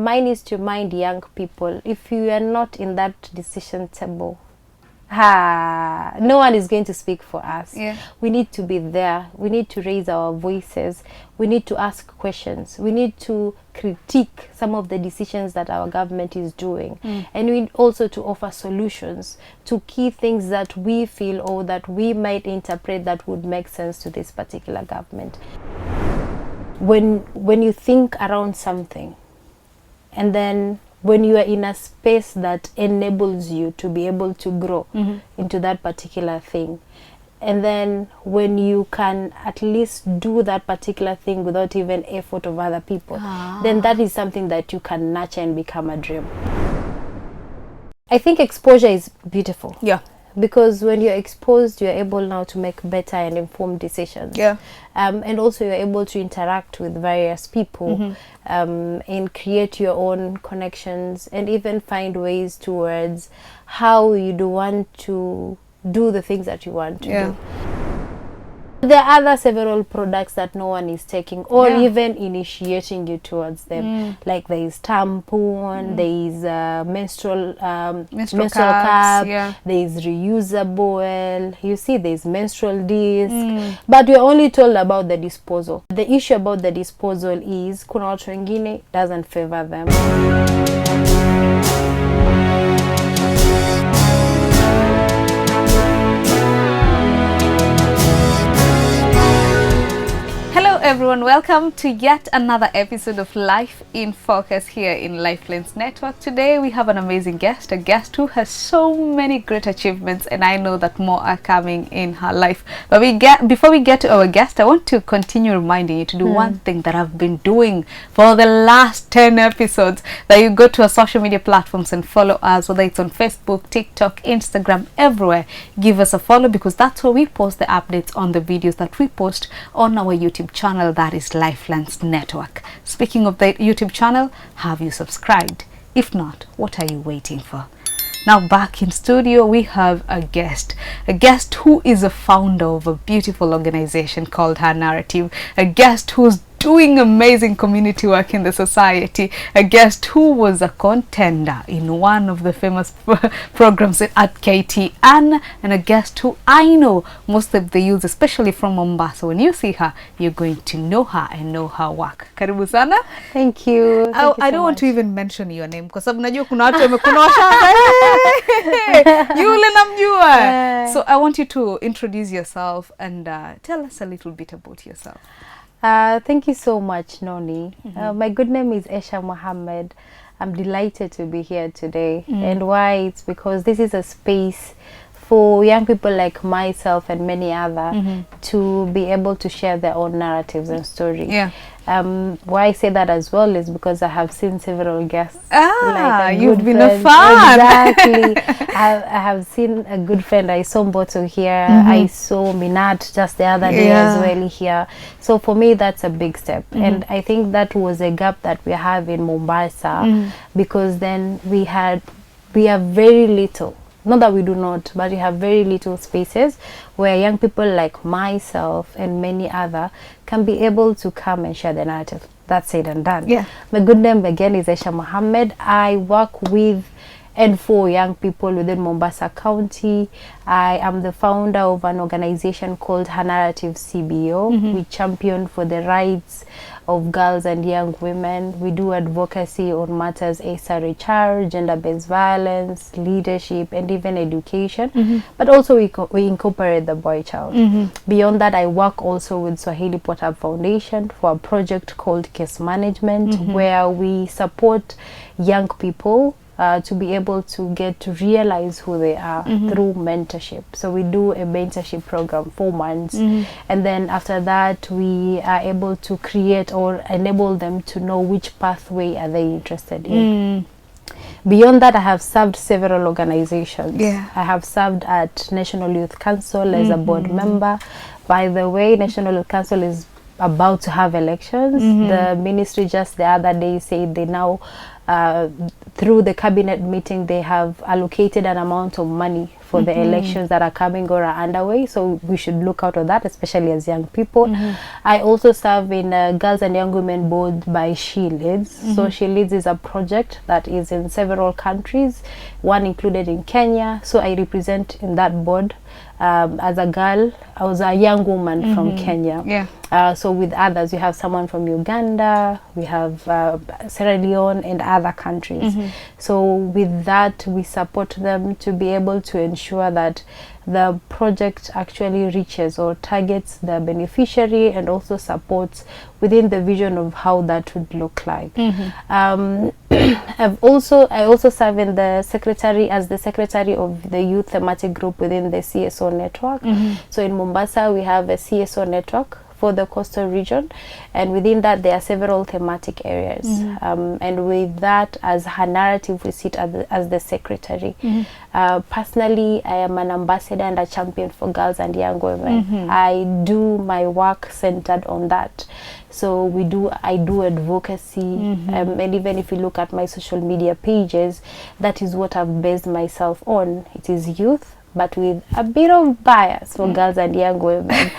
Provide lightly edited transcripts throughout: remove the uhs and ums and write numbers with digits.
mine is to remind young people, if you are not in that decision table, no one is going to speak for us. We need to be there. We need to raise our voices. We need to ask questions. We need to critique some of the decisions that our government is doing. And we need also to offer solutions to key things that we feel or that we might interpret that would make sense to this particular government. When you think around something, and then when you are in a space that enables you to be able to grow into that particular thing, and then when you can at least do that particular thing without even effort of other people, then that is something that you can nurture and become a dream. I think exposure is beautiful. Because when you're exposed, you're able now to make better and informed decisions. And also you're able to interact with various people and create your own connections and even find ways towards how you do want to do the things that you want to do. There are other several products that no one is taking or even initiating you towards them. Like there is tampon, there is menstrual cup, there is reusable oil, you see there is menstrual disc, but we're only told about the disposal. The issue about the disposal is kuna watu wengine doesn't favor them. Everyone, welcome to yet another episode of Life in Focus here in Lifelines Network. Today we have an amazing guest, a guest who has so many great achievements, and I know that more are coming in her life. But before we get to our guest, I want to continue reminding you to do one thing that I've been doing for the last 10 episodes, that you go to our social media platforms and follow us, whether it's on Facebook, TikTok, Instagram, everywhere. Give us a follow, because that's where we post the updates on the videos that we post on our YouTube channel, that is Lifelines Network. Speaking of the YouTube channel, have you subscribed? If not, what are you waiting for? Now back in studio we have a guest who is a founder of a beautiful organization called Her Narrative, a guest who's doing amazing community work in the society, a guest who was a contender in one of the famous programs at KTN, and a guest who I know most of the youth, especially from Mombasa, when you see her, you're going to know her and know her work. Karibu sana. Thank you. I don't want to even mention your name because unajua kuna watu yule namjua. So I want you to introduce yourself and tell us a little bit about yourself. Thank you so much, Noni. My good name is Esha Mohammed. I'm delighted to be here today. And why? It's because this is a space for young people like myself and many other to be able to share their own narratives and stories. Why I say that as well is because I have seen several guests. You've been a fan. Exactly. I have seen a good friend. I saw Mboto here. I saw Minat just the other day as well here. So for me, that's a big step. And I think that was a gap that we have in Mombasa, because then we have very little. Not that we do not, but we have very little spaces where young people like myself and many other can be able to come and share their narrative. That's said and done. My good name again is Esha Mohammed. I work with and for young people within Mombasa County. I am the founder of an organization called Her Narrative CBO. We champion for the rights of girls and young women. We do advocacy on matters SRHR, gender-based violence, leadership, and even education. But also we incorporate the boy child. Beyond that, I work also with Swahili Pot-Up Foundation for a project called Case Management, where we support young people to be able to get to realize who they are through mentorship. So we do a mentorship program 4 months, and then after that we are able to create or enable them to know which pathway are they interested in. Beyond that, I have served several organizations. I have served at National Youth Council as a board member. By the way, National Youth Council is about to have elections. The ministry just the other day said they now through the cabinet meeting, they have allocated an amount of money for the elections that are coming or are underway. So we should look out on that, especially as young people. I also serve in Girls and Young Women Board by She Leads. So She Leads is a project that is in several countries, one included in Kenya. So I represent in that board. As a girl, I was a young woman from Kenya. So with others, we have someone from Uganda, we have Sierra Leone and other countries. So with that, we support them to be able to ensure that the project actually reaches or targets the beneficiary and also supports within the vision of how that would look like. I also serve in the secretary as the secretary of the youth thematic group within the CSO network. So in Mombasa, we have a CSO network for the coastal region, and within that there are several thematic areas. And with that as her narrative, we sit as the secretary. Personally, I am an ambassador and a champion for girls and young women. I do my work centered on that. So I do advocacy, and even if you look at my social media pages, that is what I've based myself on. It is youth, but with a bit of bias for girls and young women,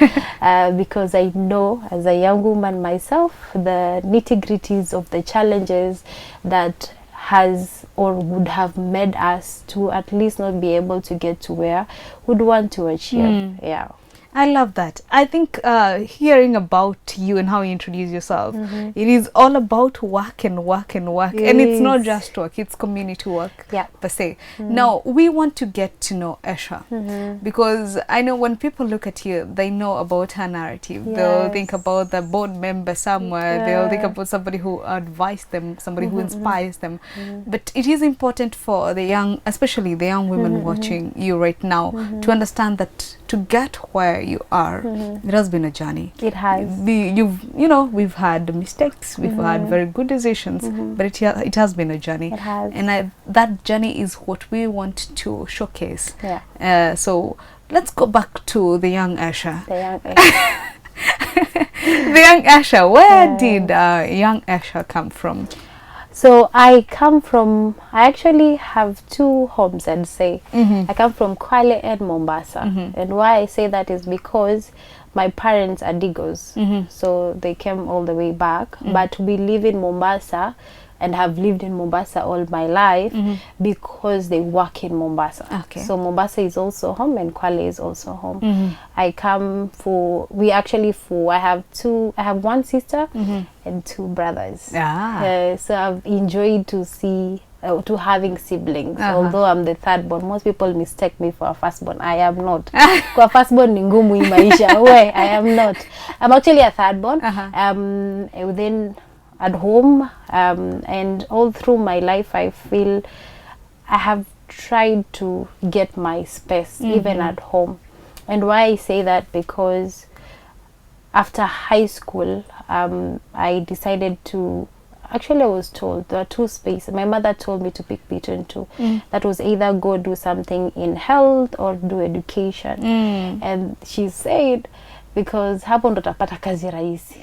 because I know as a young woman myself, the nitty-gritties of the challenges that has or would have made us to at least not be able to get to where we'd want to achieve. Yeah. I love that. I think hearing about you and how you introduce yourself, it is all about work and work and work. Yes. And it's not just work, it's community work per se. Now, we want to get to know Esha, because I know when people look at you, they know about her narrative. Yes. They'll think about the board member somewhere. They'll think about somebody who advised them, somebody who inspires them. But it is important for the young, especially the young women watching you right now, to understand that to get where you are, it has been a journey. It has. We've had mistakes, we've had very good decisions, but it has been a journey. It has. And that journey is what we want to showcase. Yeah. So let's go back to the young Esha. The young Esha. The young Esha. Where did young Esha come from? So I actually have two homes, I'd say. I come from Kwale and Mombasa. And why I say that is because my parents are Digos. So they came all the way back. But we live in Mombasa and have lived in Mombasa all my life because they work in Mombasa. Okay. So Mombasa is also home and Kwale is also home. I have one sister and two brothers. So I've enjoyed to having siblings. Although I'm the third born, most people mistake me for a firstborn. I am not. Kwa firstborn ni ngumu hii maisha. I am not. I'm actually a third born. Within at home, and all through my life I feel I have tried to get my space even at home. And why I say that, because after high school I decided to, actually I was told there are two spaces. My mother told me to pick between two. That was either go do something in health or do education. And she said, because hapo ndo utapata kazi rahisi.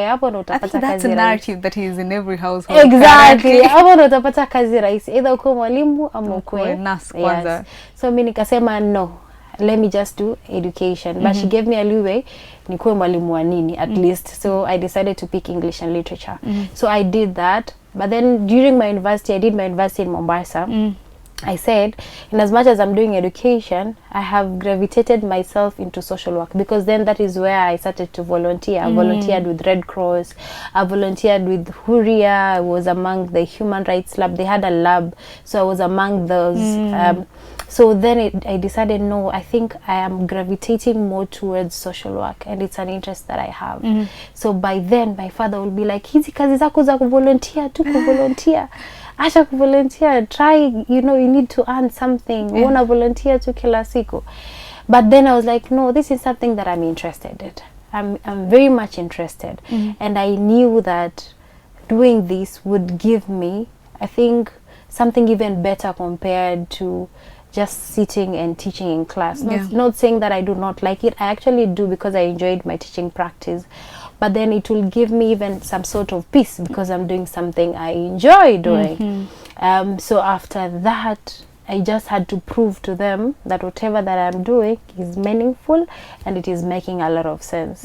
Hapo ndo utapata kazi rahisi. That's a narrative that is in every household. Exactly. Hapo ndo utapata kazi rahisi. Either uko mwalimu ama uko nurse kwanza. So mimi nikasema no, let me just do education. But she gave me a leeway nikuwe mwalimu wa nini at least. So I decided to pick English and literature. So I did that. But then during my university, I did my university in Mombasa. I said, in as much as I'm doing education, I have gravitated myself into social work, because then that is where I started to volunteer. I volunteered with Red Cross, I volunteered with Huria, I was among the Human Rights Lab. They had a lab, so I was among those. So then I decided, no, I think I am gravitating more towards social work, and it's an interest that I have. So by then, my father will be like, hizi kazi zako za kuvolunteer, tu kuvolunteer. Asha kuvolunteer, try, you need to earn something. Wanna volunteer to kila siku. But then I was like, no, this is something that I'm interested in. I'm very much interested. And I knew that doing this would give me, I think, something even better compared to just sitting and teaching in class. Not saying that I do not like it. I actually do, because I enjoyed my teaching practice. But then it will give me even some sort of peace, because I'm doing something I enjoy doing. So after that, I just had to prove to them that whatever that I'm doing is meaningful and it is making a lot of sense.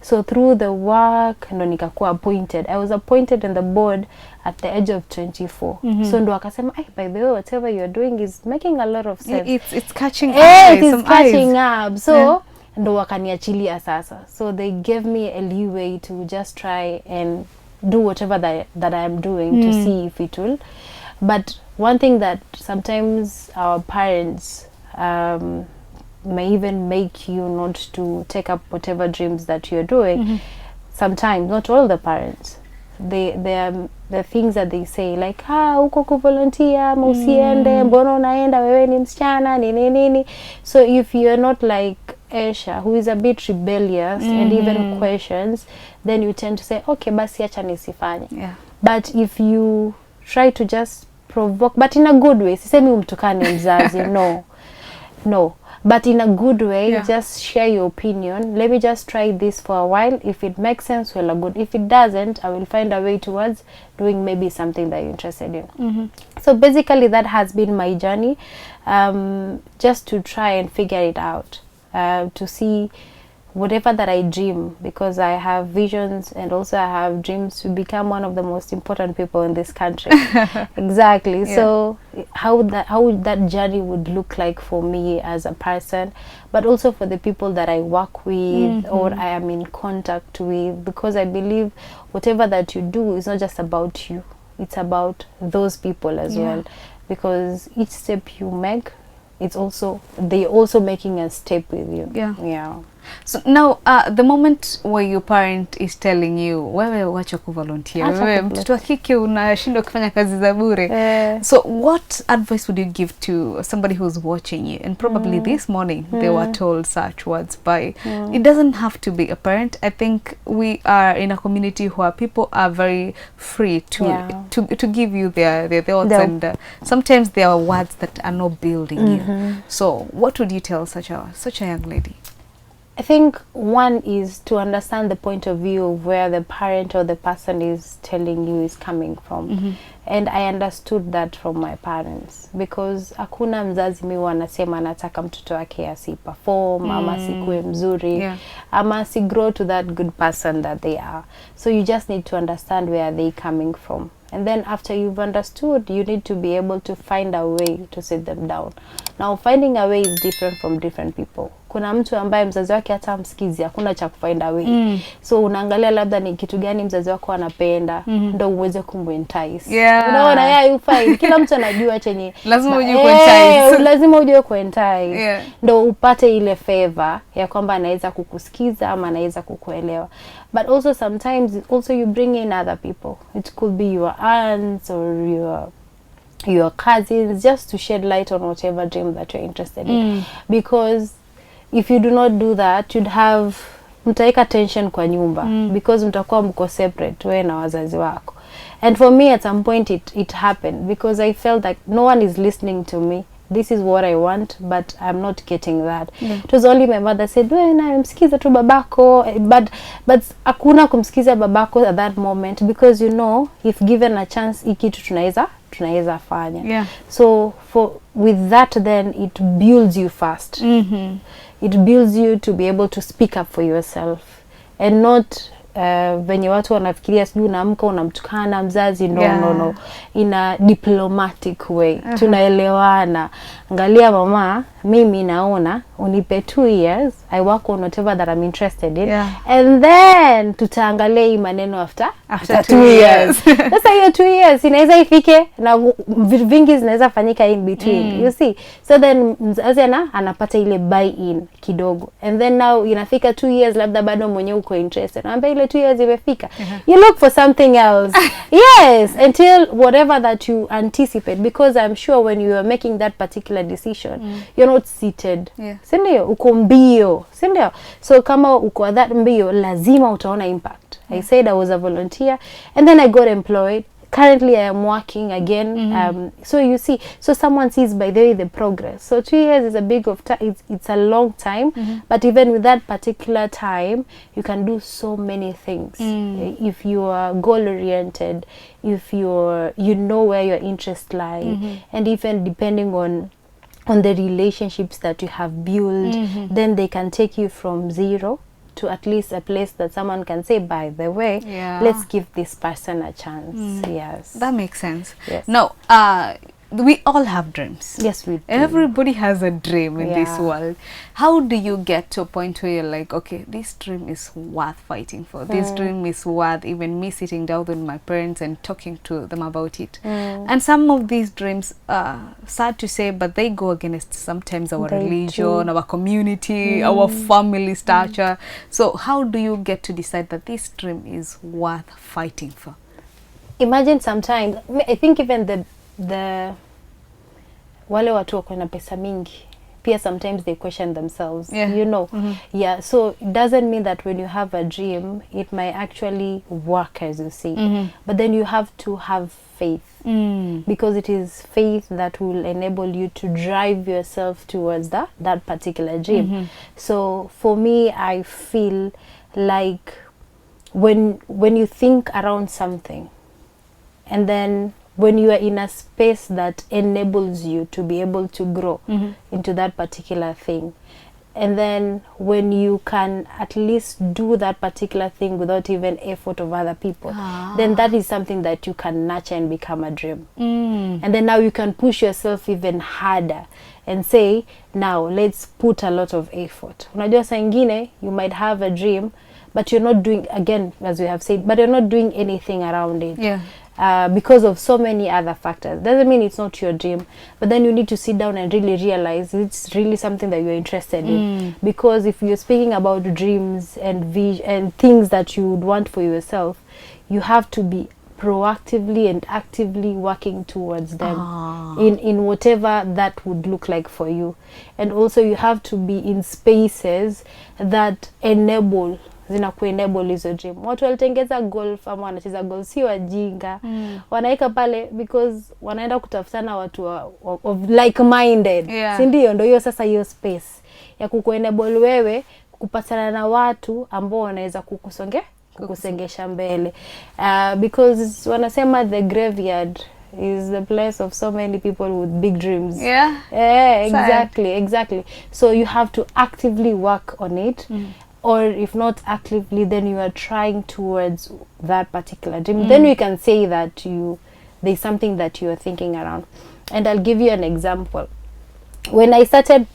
So through the work, ndo nikakuwa appointed. I was appointed in the board at the age of 24. So ndo akasema, by the way, whatever you're doing is making a lot of sense. It's catching eyes, it is catching up. So ndo wakaniachilia sasa. So they gave me a leeway to just try and do whatever that I am doing to see if it will. But one thing that sometimes our parents may even make you not to take up whatever dreams that you're doing. Sometimes, not all the parents. The things that they say like, uko kuvolunteer, usiende, mbona unaenda, wewe ni msichana, nini. So if you're not like Esha, who is a bit rebellious and even questions, then you tend to say, okay, basi acha nisifanye. But if you try to just provoke, but in a good way, sisemi umtukane mzazi, no, but in a good way, just share your opinion. Let me just try this for a while. If it makes sense, well, good. If it doesn't, I will find a way towards doing maybe something that you're interested in. So basically that has been my journey, just to try and figure it out, to see whatever that I dream, because I have visions and also I have dreams to become one of the most important people in this country. Exactly. So how that journey would look like for me as a person, but also for the people that I work with or I am in contact with, because I believe whatever that you do is not just about you, it's about those people as well, because each step you make, they're also making a step with you. So now, the moment where your parent is telling you, wewe wacha kuvolunteer, wewe mtoto wa kike unashindwa kufanya kazi za bure. So what advice would you give to somebody who's watching you? And probably this morning they were told such words by, it doesn't have to be a parent. I think we are in a community where people are very free to give you their thoughts, and sometimes there are words that are not building you. So what would you tell such a young lady? I think one is to understand the point of view of where the parent or the person is telling you is coming from. And I understood that from my parents, because hakuna mzazi mi wanasema anataka mtoto wake asiperform ama sikue mzuri ama si grow to that good person that they are. So you just need to understand where they coming from. And then after you've understood, you need to be able to find a way to sit them down. Now finding a way is different from different people. Kuna mtu ambaye mzazi wake hata msikizi, hakuna cha kufind a way. So unaangalia labda ni kitu gani mzazi wako anapenda, ndo uweze kumentice. Unaona, you find. Kila mtu anajua chenye lazima ujue kuentice. Lazima ujue kuentice. Ndo upate ile favor ya kwamba anaweza kukusikiza ama anaweza kukuelewa. But also sometimes you bring in other people. It could be your aunts or your cousins, just to shed light on whatever dream that you're interested in. Because if you do not do that, you'd have mtaika tension kwa nyumba, because mtakuwa mko separate wewe na wazazi wako. And for me at some point it happened, because I felt like no one is listening to me. This is what I want, but I'm not getting that. It was only my mother said, "Wewe na msikiza tu babako," but hakuna kumsikiza babako at that moment, because you know, if given a chance ikitu tunaweza fanya. So with that, then it builds you fast. It builds you to be able to speak up for yourself, and not venye watu wanafikiria sijui unaamka unamtukana mzazi. No, in a diplomatic way. Tunaelewana. Angalia mama, mimi naona unipe 2 years, I work on whatever that I'm interested in, and then tutaangalia hii maneno after 2 years. Sasa hiyo 2 years inaweza ifike na vitu vingi zinaweza fanyika in between. You see, so then mzazi anapata ile buy in kidogo, and then now inafika 2 years, labda bado mwenyewe uko interested, naambia ile 2 years imefika, you look for something else. Yes, until whatever that you anticipate, because I'm sure when you are making that particular decision, you're not seated. Sindio? Uko mbio. Sindio? So kama uko that mbio, lazima utaona impact. I said I was a volunteer, and then I got employed. currently I am working again. So you see, so someone sees by the way the progress. So 2 years is a big of time. It's a long time, but even with that particular time, you can do so many things. If you are goal oriented, if you know where your interests lie, and even depending on the relationships that you have built, then they can take you from zero to at least a place that someone can say, by the way, let's give this person a chance. Yes, that makes sense. Yes. Now, we all have dreams. Yes, we do. Everybody has a dream in this world. How do you get to a point where you're like, okay, this dream is worth fighting for. This dream is worth even me sitting down with my parents and talking to them about it. And some of these dreams, sad to say, but they go against sometimes our religion, our community, our family structure. So how do you get to decide that this dream is worth fighting for? Imagine sometimes, I think even the wale watu wako na pesa mingi pia sometimes they question themselves, you know. So it doesn't mean that when you have a dream it might actually work, as you say, but then you have to have faith, because it is faith that will enable you to drive yourself towards that particular dream. So for me, I feel like when you think around something, and then when you are in a space that enables you to be able to grow into that particular thing, and then when you can at least do that particular thing without even effort of other people, then that is something that you can nurture and become a dream. And then now you can push yourself even harder and say, now let's put a lot of effort. Unajua saa ingine you might have a dream but you're not doing, again as we have said, but you're not doing anything around it. Because of so many other factors. Doesn't mean it's not your dream, but then you need to sit down and really realize it's really something that you're interested in. Because if you're speaking about dreams and vision and things that you would want for yourself, you have to be proactively and actively working towards them in whatever that would look like for you. And also you have to be in spaces that enable zinakuenable hizo dream. Watu walitengeza golf ama wanacheza golf si wajinga. Wanaika pale because wanaenda kutafutana watu of like-minded. Si ndio? Ndio hiyo sasa hiyo space ya kukuenable wewe kupatana na watu ambao wanaweza kukusengesha mbele. Because wanasema the graveyard is the place of so many people with big dreams. Exactly. So you have to actively work on it. Or if not actively, then you are trying towards that particular dream. Then we can say that there's something that you are thinking around. And I'll give you an example. When I started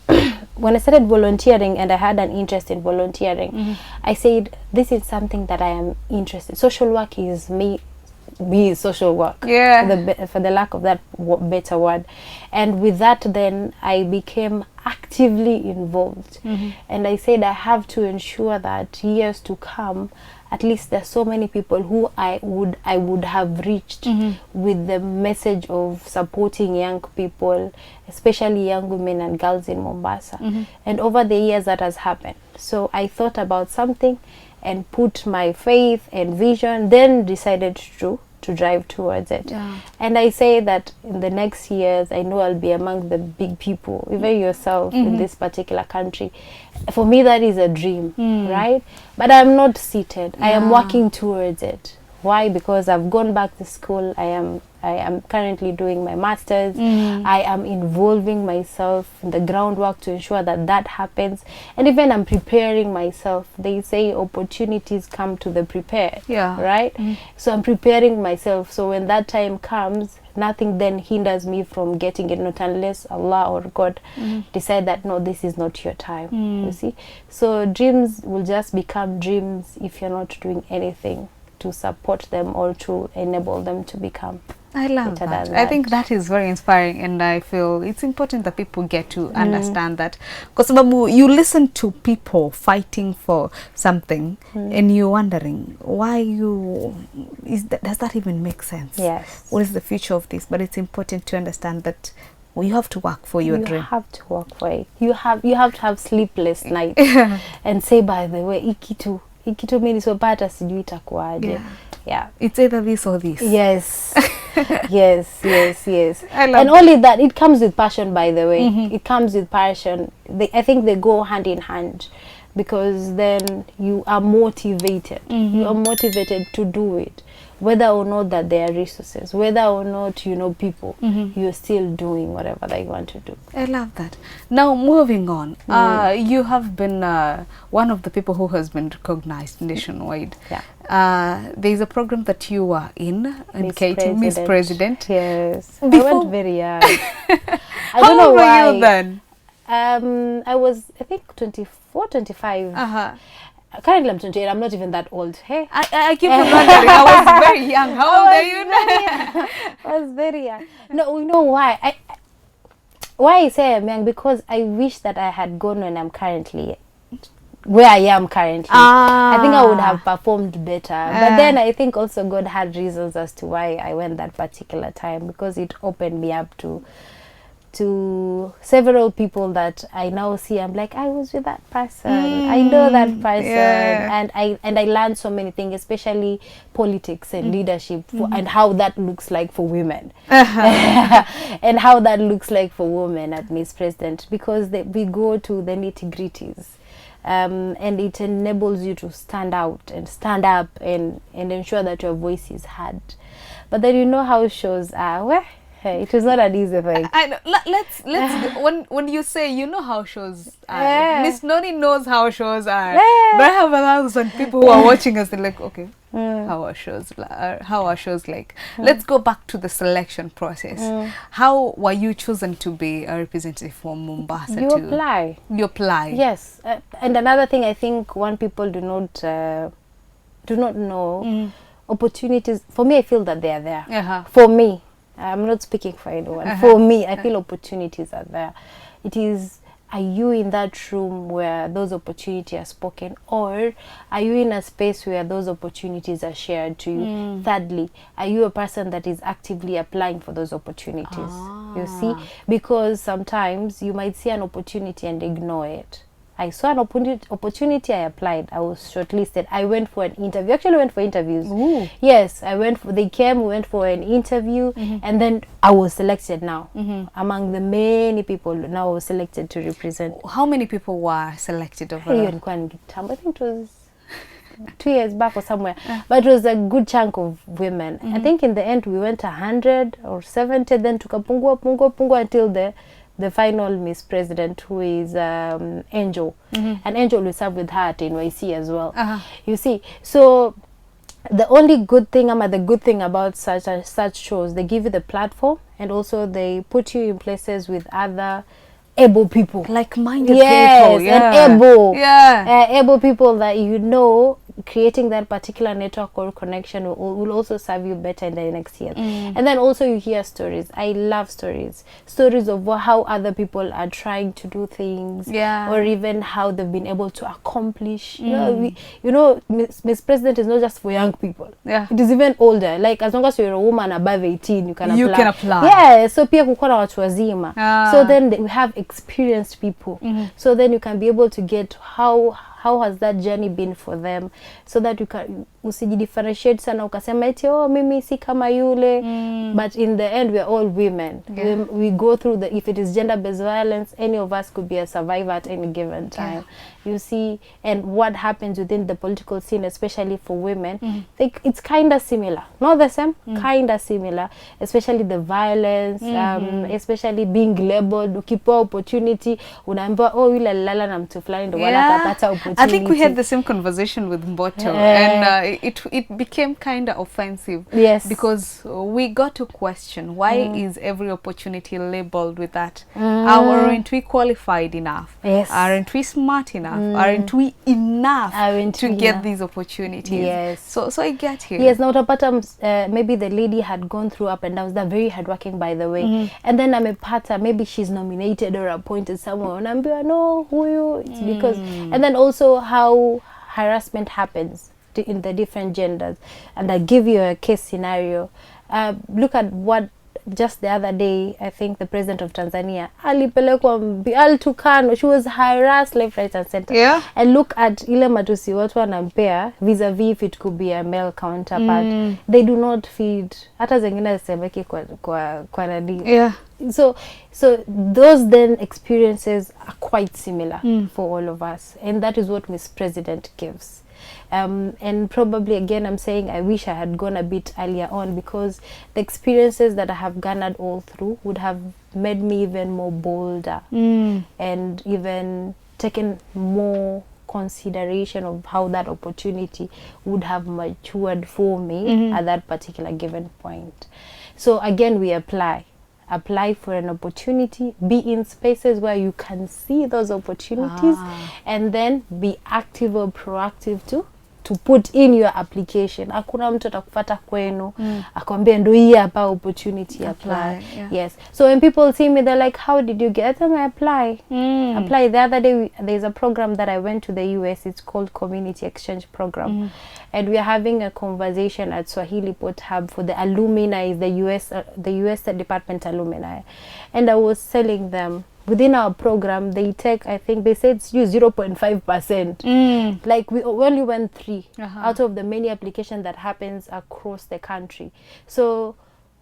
volunteering and I had an interest in volunteering, I said, this is something that I am interested in. Social work is me social work, for the lack of that better word. And with that, then I became actively involved. And I said I have to ensure that years to come, at least there's so many people who I would have reached with the message of supporting young people, especially young women and girls in Mombasa. And over the years that has happened. So I thought about something and put my faith and vision, then decided to drive towards it. And I say that in the next years, I know I'll be among the big people, even yourself, in this particular country. For me, that is a dream, right? But I'm not seated. I am working towards it. Why? Because I've gone back to school. I am currently doing my master's. I am involving myself in the groundwork to ensure that that happens. And even I'm preparing myself. They say opportunities come to the prepared, right? So I'm preparing myself. So when that time comes, nothing then hinders me from getting it, not unless Allah or God decide that, no, this is not your time, you see. So dreams will just become dreams if you're not doing anything to support them or to enable them to become. I love that. I think that is very inspiring, and I feel it's important that people get to understand that. Because you listen to people fighting for something and you're wondering why does that even make sense? Yes. What is the future of this? But it's important to understand that you have to work for your dream. You have to work for it. You have to have sleepless nights and say, by the way, kitu mimi nisopata sijui itakuaje. Yeah. It's either this or this. Yes. yes. I love and only that, it comes with passion, by the way. It comes with passion. I think they go hand in hand, because then you are motivated. You are motivated to do it, whether or not that there are resources, whether or not you know people. You're still doing whatever they want to do. I love that. Now, moving on, you have been one of the people who has been recognized nationwide. There is a program that you were in Miss President. Yes. I went very young. I don't know why. How were you then? I was, I think, 24, 25. Currently I'm 28. I'm not even that old. Hey, I keep wondering. I was very young. How old are you now? I was very young. No, you know why? Why I say I'm young? Because I wish that I had gone when I'm currently, where I am currently. I think I would have performed better. But then I think also God had reasons as to why I went that particular time, because it opened me up to several people that I now see. I'm like, I was with that person. I know that person, and I learned so many things, especially politics and leadership, and how that looks like for women, and how that looks like for women at Miss President, because we go to the nitty-gritties. And it enables you to stand out and stand up and ensure that your voice is heard. But then you know how shows are. Well, hey, it was not an easy thing. I know. Let's when you say you know how shows are, Miss Noni knows how shows are. But I have 1,000 people who are watching us. They're like, okay, how are shows like? Let's go back to the selection process. How were you chosen to be a representative for Mombasa? You apply. You apply. Yes, and another thing I think one people do not know, opportunities. For me, I feel that they are there. For me. I'm not speaking for anyone. For me, I feel opportunities are there. It is, are you in that room where those opportunities are spoken, or are you in a space where those opportunities are shared to you? Thirdly, are you a person that is actively applying for those opportunities? You see, because sometimes you might see an opportunity and ignore it. I saw an opportunity, I applied, I was shortlisted. I went for an interview. Actually went for interviews. Yes, they came, we went for an interview, and then I was selected now. Among the many people, now I was selected to represent. How many people were selected overall? I think it was 2 years back or somewhere. But it was a good chunk of women. I think in the end we went 100 or 70, then tukapungua until the final Miss President, who is Angel. And Angel will serve with her at NYC as well. You see, so the only good thing, the good thing about such shows, they give you the platform, and also they put you in places with other able people, like-minded people. And able people that you know, creating that particular network or connection will also serve you better in the next year. And then also you hear stories. I love stories of how other people are trying to do things, or even how they've been able to accomplish. You know, Miss President is not just for young people. It is even older. Like, as long as you're a woman above 18, you can apply. So pia kukona watu wazima. So then we have experienced people. So then you can be able to get how has that journey been for them, so that you can usijidifferentiate sana ukasema eti mimi si kama yule. But in the end, we are all women. We go through if it is gender-based violence, any of us could be a survivor at any given time. You see, and what happens within the political scene, especially for women, it's kind of similar, not the same, kind of similar, especially the violence, especially being labeled. Ukipewa opportunity, unaambiwa yule alilala na mtu fulani ndio wala akapata opportunity. I think we had the same conversation with Mboto, and it became kind of offensive. Because we got to question, why is every opportunity labeled with that? Aren't we qualified enough? Aren't we smart enough? Aren't we enough to get these opportunities? So I get here. Now utapata maybe the lady had gone through up and downs. They're very hardworking, by the way. And then amepata, maybe she's nominated or appointed somewhere, unaambiwa no huyu. It's because, and then also how harassment happens in the different genders. And I give you a case scenario. Look at what just the other day, I think the president of Tanzania, alipelekwa alitukano. She was harassed left, right and center. Yeah. And look at ile matusi watu wanampea vis-a-vis if it could be a male counterpart. They do not feed. Hata zingine zisemeki kwa nani. Yeah. So those then experiences are quite similar for all of us, and that is what Miss President gives. And probably again I'm saying I wish I had gone a bit earlier on, because the experiences that I have garnered all through would have made me even more bolder and even taken more consideration of how that opportunity would have matured for me at that particular given point. So again, we apply for an opportunity, be in spaces where you can see those opportunities, and then be active or proactive to put in your application. Hakuna mtu atakufuata kwenu akwambia ndo hii hapa opportunity, apply. Yeah. Yes. So when people see me, they're like, how did you get them? I apply. Apply. The other day there's a program that I went to the US. It's called Community Exchange Program. And we are having a conversation at Swahili Port Hub for the alumni, the US Department alumni. And I was telling them, within our program, they take, I think they said it's 0.5%. Like we only went 3 out of the many applications that happens across the country. So,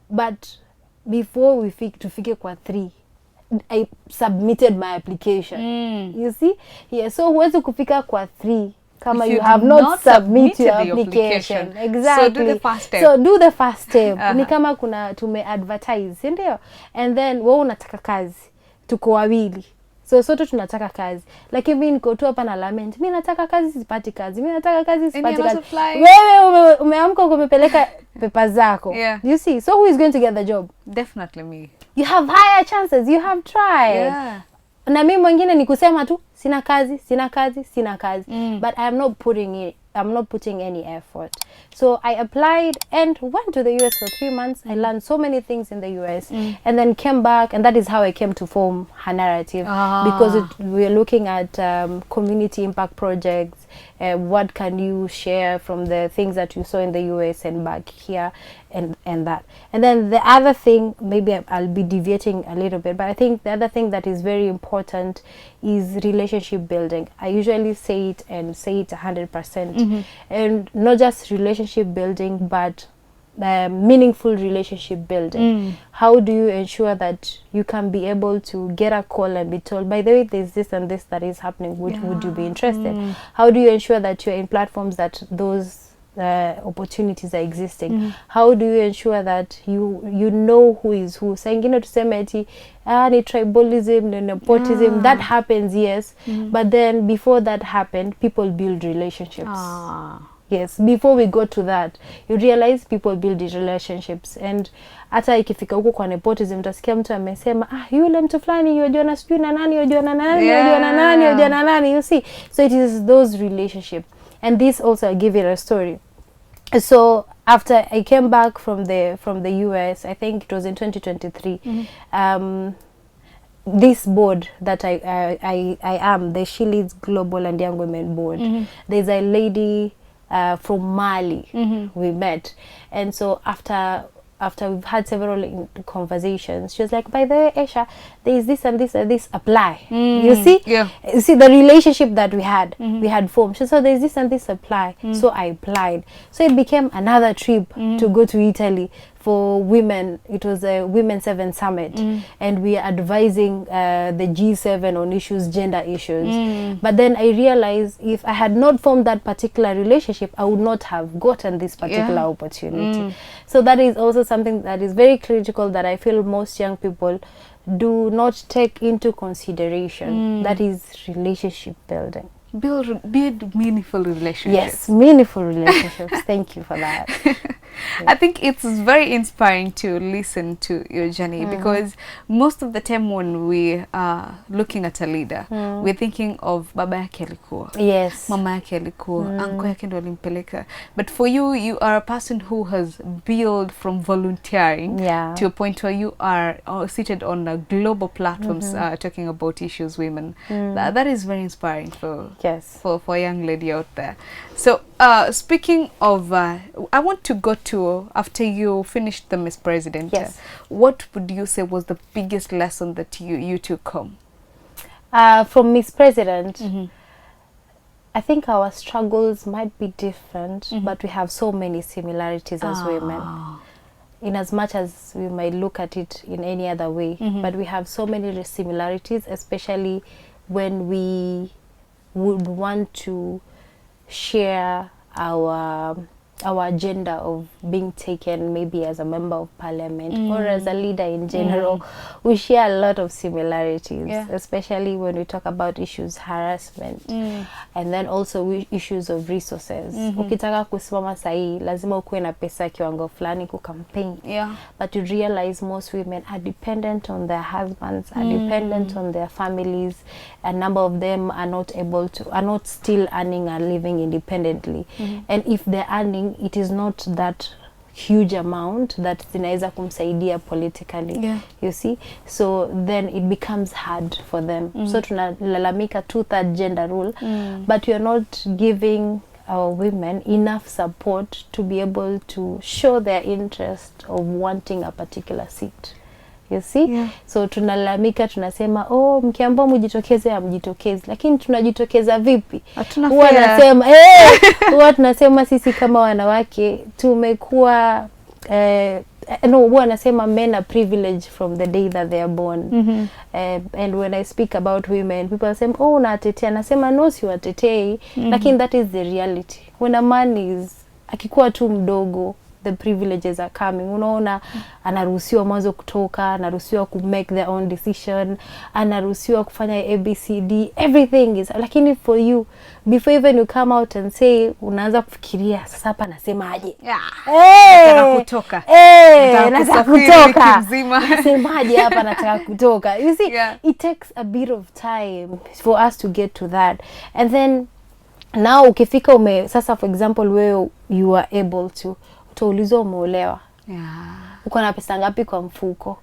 but before we figure kwa 3, I submitted my application. You see? Yeah, so huwezi kufika kwa 3 kama you have not submitted your application. Exactly. So do the first step. So do the first step. Ni kama kuna tume advertise, ndio? And then wewe unataka kazi. Tuko wawili. So sote tunataka kazi. Lakini mimi niko tu hapa na lament. Mimi nataka kazi, sipati kazi. Mimi nataka kazi, sipati kazi. Wewe umeamka umepeleka pepa zako. Yeah. You see? So who is going to get the job? Definitely me. You have higher chances. You have tried. Yeah. Na mimi mwingine ni kusema tu sina kazi. But I'm not putting any effort. So I applied and went to the US for 3 months. I learned so many things in the US and then came back, and that is how I came to form her narrative, because we're looking at community impact projects. What can you share from the things that you saw in the US and back here, and that. And then the other thing, maybe I'll be deviating a little bit, but I think the other thing that is very important is relationship building. I usually say it 100%. And not just relationship building, but meaningful relationship building. How do you ensure that you can be able to get a call and be told, by the way, there's this and this that is happening, would you be interested? How do you ensure that you're in platforms that those opportunities are existing? How do you ensure that you know who is who? Sa ingine tuseme eti ni tribalism, ni nepotism. That happens, yes. But then before that happened, people build relationships. Yes, before we go to that, you realize people build these relationships. And hata ikifika huko kwa nepotism, utasikia mtu amesema, yule mtu fulani yojua na sijui na nani, yojua na nani, yojua na nani, yojua na nani, you see. So it is those relationships. And this also, I'll give it a story. So after I came back from the US, I think it was in 2023, this board that I am, the She Leads Global and Young Women Board, there's a lady from Mali we met. And so after we've had several conversations, she was like, by the way, Esha, there is this and this and this, apply. You see? Yeah. You see the relationship that we had formed. So there's this and this, apply. So I applied. So it became another trip to go to Italy for women. It was a Women 7 Summit. And we are advising the G7 on issues, gender issues. But then I realized if I had not formed that particular relationship, I would not have gotten this particular opportunity. So that is also something that is very critical that I feel most young people do not take into consideration. That is relationship building. Build meaningful relationships. Yes, meaningful relationships. Thank you for that. I think it's very inspiring to listen to your journey, because most of the time when we are looking at a leader, we're thinking of baba yake alikuwa, yes, mama yake alikuwa, uncle yake ndo alimpeleka. But for you, you are a person who has built from volunteering to a point where you are seated on global platforms talking about issues women. That is very inspiring for Yes. For a young lady out there. So speaking of, I want to go to, after you finished the Miss President, yes. What would you say was the biggest lesson that you took home? From Miss President, I think our struggles might be different, but we have so many similarities as women. In as much as we might look at it in any other way, but we have so many similarities, especially when we would want to share our agenda of being taken maybe as a member of parliament or as a leader in general. We share a lot of similarities, especially when we talk about issues harassment and then also issues of resources. Ukitaka kusimama sahi lazima ukuwe na pesa kiwango fulani ku campaign. But you realize most women are dependent on their husbands, are dependent on their families. A number of them are not still earning and living independently. And if they're earning, it is not that huge amount that zinaweza kumsaidia politically. You see, so then it becomes hard for them. So tunalalamika 2/3 gender rule, but you're not giving our women enough support to be able to show their interest of wanting a particular seat. You see? So tunalalamika, tunasema mkiambiwa mjitokeze amjitokeze, lakini tunajitokeza vipi? Huwa tunasema sisi kama wanawake tumekuwa huwa nasema men are privileged from the day that they are born. And when I speak about women, people say unatetea, nasema no, si watetei, lakini that is the reality. When a man is akikuwa tu mdogo, the privileges are coming. Unaona, anaruhusiwa mwanzo kutoka, anaruhusiwa ku make their own decision, anaruhusiwa kufanya ABCD, everything is. Lakini for you, before even you come out and say, unaanza kufikiria sasa hapa nasemaje? Nataka kutoka. Nataka kutoka. Nasemaje hapa nataka kutoka? You see, it takes a bit of time for us to get to that. And then now ukifika sasa for example where you are able to utaulizwa umeolewa. Uko na pesa ngapi kwa mfuko?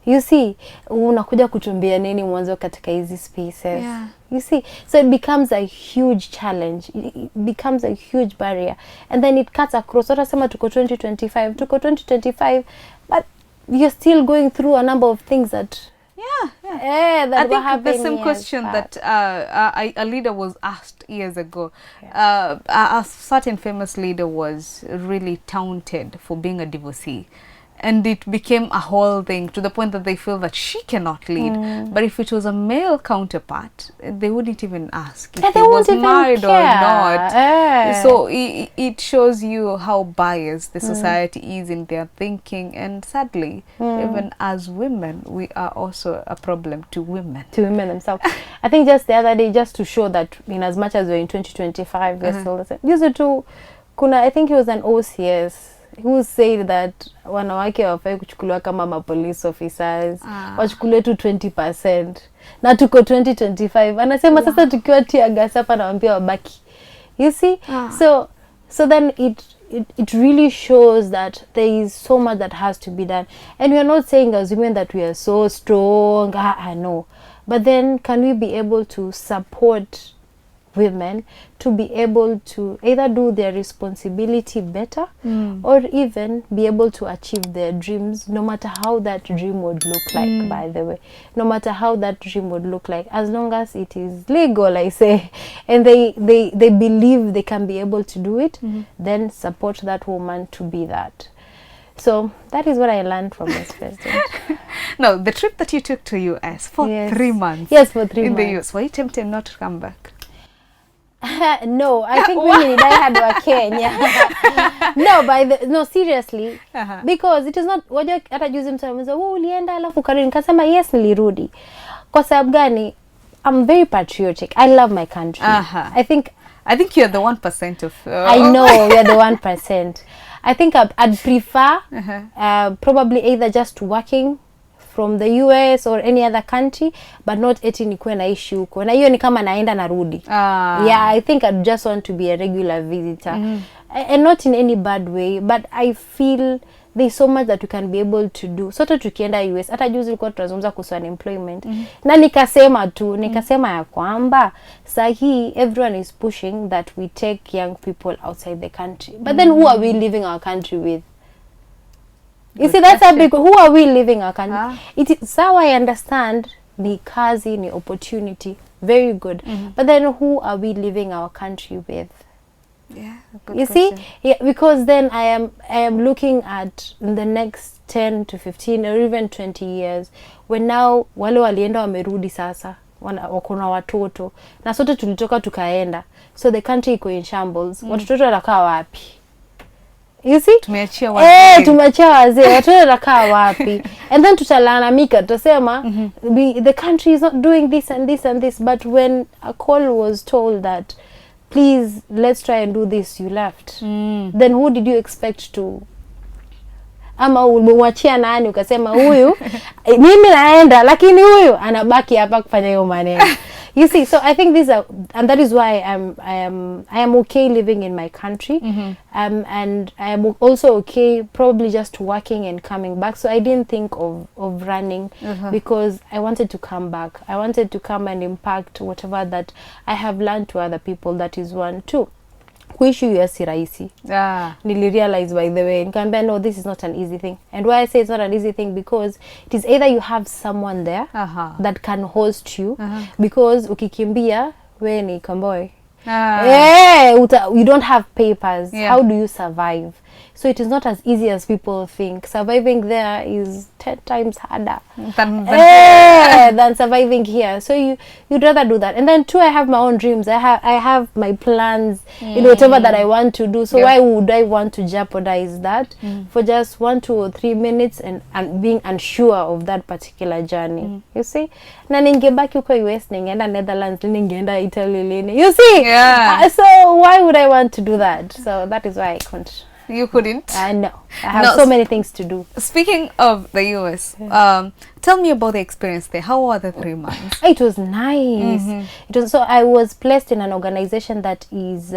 You see, unakuja kutumbia nini mwanzo katika hizi spaces? You see, so it becomes a huge challenge. It becomes a huge barrier. And then it cuts across. Utasema tuko 2025, but you're still going through a number of things that that I think the same question that a leader was asked years ago. A certain famous leader was really taunted for being a divorcee. And it became a whole thing to the point that they feel that she cannot lead. But if it was a male counterpart, they wouldn't even ask if he was married or not. So it shows you how biased the society is in their thinking. And sadly, even as women, we are also a problem to women. To women themselves. I think just the other day, just to show that in as much as we're in 2025, we're still the same. Used to, I think it was an OCS who said that wanawake hawafai kuchukuliwa kama police officers, wachukuliwe tu 20%. Na tuko 2025. Anasema sasa tukiwa tear gas hapa nawaambia wabaki. You see? So then it really shows that there is so much that has to be done. And we are not saying as women that we are so strong. I know. But then can we be able to support women to be able to either do their responsibility better or even be able to achieve their dreams, no matter how that dream would look like, by the way. No matter how that dream would look like, as long as it is legal, I say, and they believe they can be able to do it, then support that woman to be that. So that is what I learned from this president. Now, the trip that you took to US for 3 months. Yes, for 3 months. In the US, were you tempted not to come back? No, I think we need had wa Kenya. No, seriously. Because it is not wajua hata juzi mtu anasema ulienda alafu karudi, nikasema yes nilirudi. Kwa sababu gani? I'm very patriotic. I love my country. I think you're the 1% of I know you're the 1%. I think I'd prefer probably either just working from the US or any other country, but not eti nikuwe naishi huko. Na hiyo ni kama naenda narudi. Yeah, I think I'd just want to be a regular visitor. And not in any bad way, but I feel there's so much that we can be able to do. Sote tukienda US, hata juzi tulikuwa tunazungumza kuhusu unemployment. Na nikasema ya kwamba sahi everyone is pushing that we take young people outside the country. But then who are we leaving our country with? You see, that's a big, who are we leaving our country? It is, so I understand ni kazi, ni opportunity, very good. But then who are we leaving our country with? Yeah, good you question. See, yeah, because then I am looking at the next 10 to 15 or even 20 years when now wale walienda wamerudi sasa wakona watoto na sote tulitoka tukaenda, so the country iko in shambles. Watoto watakaa wapi? You see, tumeachia wazee watoto watakaa wapi? And then tutalalamika, tutasema the country is not doing this and this and this, but when a call was told that please let's try and do this, you left. Then who did you expect to? Ama umwachia nani ukasema huyu mimi naenda lakini huyu anabaki hapa kufanya hiyo maneno? You see, so I think these are, and that is why I am okay living in my country. And I am also okay probably just working and coming back. So I didn't think of running because I wanted to come back. I wanted to come and impact whatever that I have learned to other people. That is one. Two, kuishi US si rahisi. Nili realize by the way, nikamwambia no, this is not an easy thing. And why I say it's not an easy thing, because it is either you have someone there that can host you, because ukikimbia we ni kamboy. You don't have papers. How do you survive? So it is not as easy as people think. Surviving there is 10 times harder than surviving here. So you'd rather do that. And then two, I have my own dreams. I have my plans, you know, whatever that I want to do. So why would I want to jeopardize that for just 1, 2 or 3 minutes and being unsure of that particular journey? You see? Na ningebaki huko US, ningeenda Netherlands, ningeenda Italy lini. You see? So why would I want to do that? So that is why I couldn't. You couldn't? No. I have so many things to do. Speaking of the US, tell me about the experience there. How were the 3 months? It was nice. It was, so I was placed in an organization that is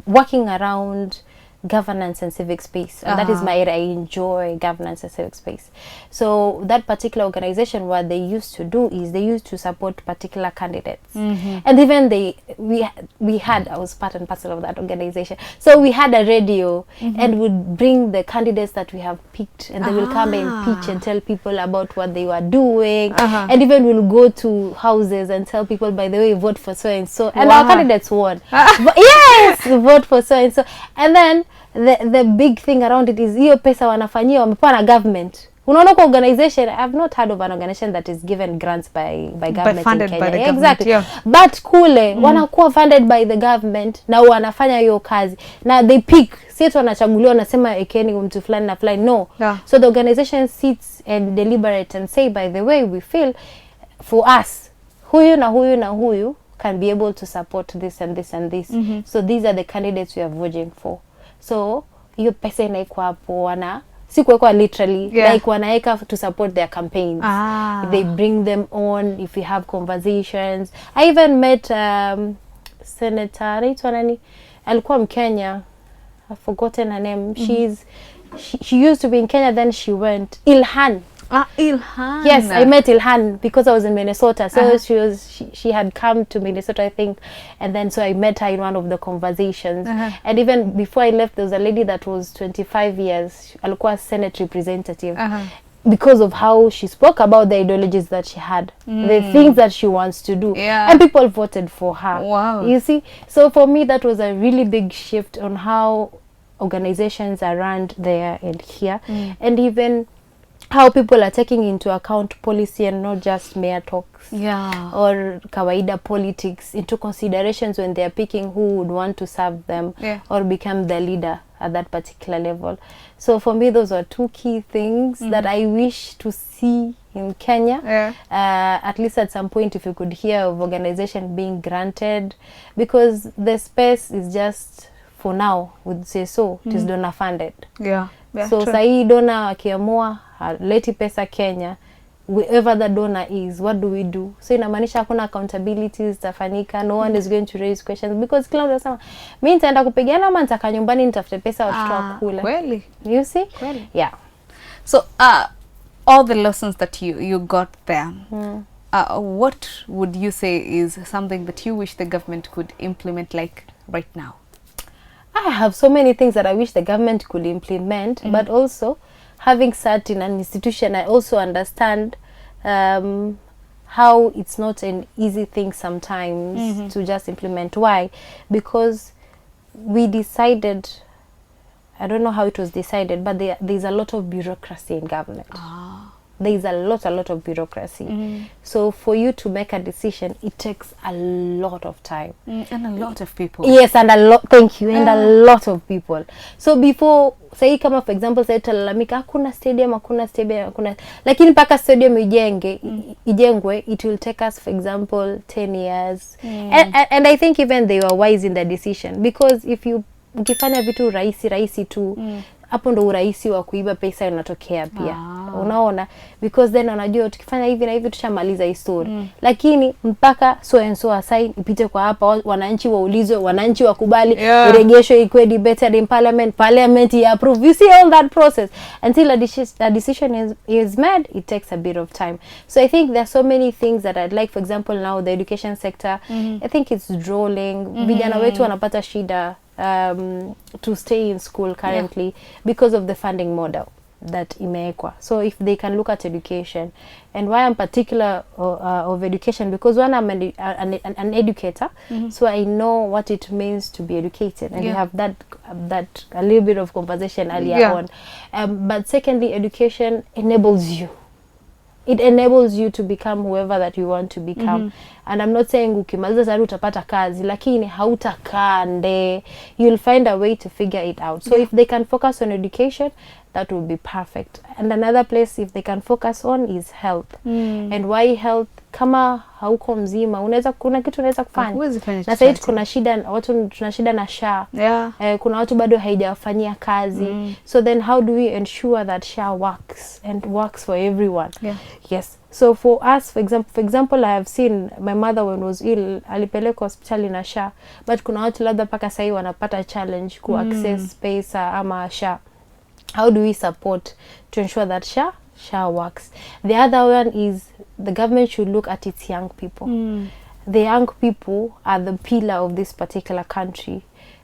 working around governance and civic space. And that is my area. I enjoy governance and civic space. So that particular organization, what they used to do is they used to support particular candidates. And even we had, I was part and parcel of that organization. So we had a radio and would bring the candidates that we have picked, and they will come and pitch and tell people about what they were doing. And even we'll go to houses and tell people, by the way, vote for so and so. And our candidates won. But yes, vote for so and so. And then the big thing around it is hiyo pesa wanafanyia wamepewa na government. Unaona kwa organization, I have not heard of an organization that is given grants by government funded in Kenya. By the exactly. Government, But kule wanakuwa funded by the government na wanafanya hiyo kazi. Na they pick, si eti wanachaguliwa wanasema ekeni mtu fulani na fulani, no. So the organization sits and deliberate and say, by the way, we feel for us huyu na huyu na huyu can be able to support this and this and this. So these are the candidates we are voting for. So hiyo pesa inaikuwa hapo si kuwekwa literally, like wanaeka to support their campaigns. They bring them on if we have conversations. I even met Senator anaitwa nani, alikuwa Mkenya, I've forgotten her name. She used to be in Kenya, then she went, Ilhan. Ilhan. Yes, I met Ilhan because I was in Minnesota. So she had come to Minnesota, I think, and then so I met her in one of the conversations. And even before I left, there was a lady that was 25 years, alikuwa Senate representative, because of how she spoke about the ideologies that she had, the things that she wants to do, and people voted for her. Wow. You see, so for me that was a really big shift on how organizations are run there and here, and even how people are taking into account policy and not just mere talks or kawaida politics into considerations when they are picking who would want to serve them or become the leader at that particular level. So for me, those are 2 key things that I wish to see in Kenya. At least at some point, if you could hear of organization being granted, because the space is just, for now, would say so, it is donor funded. So sahi donor akiamua leti pesa Kenya, whoever the donor is, what do we do? So inamaanisha hakuna accountabilities zitafanyika, no one is going to raise questions, because kila mtu anasema mimi nitaenda kupigana ama nitaka nyumbani nitafute pesa watoto wakule. Kweli. You see? Kweli. Yeah. So all the lessons that you got there, what would you say is something that you wish the government could implement, like right now? I have so many things that I wish the government could implement, but also having sat in an institution, I also understand how it's not an easy thing sometimes to just implement. Why? Because we decided, I don't know how it was decided, but there's a lot of bureaucracy in government. There's a lot of bureaucracy. So for you to make a decision, it takes a lot of time. And a lot of people. Yes, and a lot, thank you, and a lot of people. So before, say kama for example, say talalamika, hakuna stadium, lakini mpaka stadium ijengwe, it will take us, for example, 10 years. And I think even they were wise in the decision, because if you ukifanya vitu rahisi tu, hapo ndo urahisi wa kuiba pesa unatokea pia. Unaona, because then unajua tukifanya hivi na hivi tushamaliza history. Lakini mpaka so and so assign ipite kwa hapa, wananchi waulizwe, wananchi wakubali, iregesho ikuwe debated in parliament approve. You see all that process until a decision is made, it takes a bit of time. So I think there are so many things that I'd like, for example, now the education sector, I think it's drooling. Vijana wetu wanapata shida to stay in school currently because of the funding model that imewekwa. So if they can look at education, and why I'm particular of education, because one, I'm an educator, so I know what it means to be educated, and we have that a little bit of conversation earlier on. But secondly, education enables you. It enables you to become whoever that you want to become. And I'm not saying ukimaliza sasa utapata kazi, lakini hautakaa nde. You'll find a way to figure it out. So if they can focus on education, that will be perfect. And another place if they can focus on is health. And why health? Kama hauko mzima, kuna kitu unaweza kufanya. Na sasa kuna shida, watu tuna shida na SHA. Kuna watu bado haijawafanyia kazi. So then how do we ensure that SHA works and works for everyone? Yes. So for us, for example, I have seen my mother when was ill, alipelekwa hospitali na SHA, but kuna watu labda paka sahi wanapata challenge ku access pesa ama SHA. How do we support to ensure that SHA works? The other one is the government should look at its young people. The young people are the pillar of this particular country.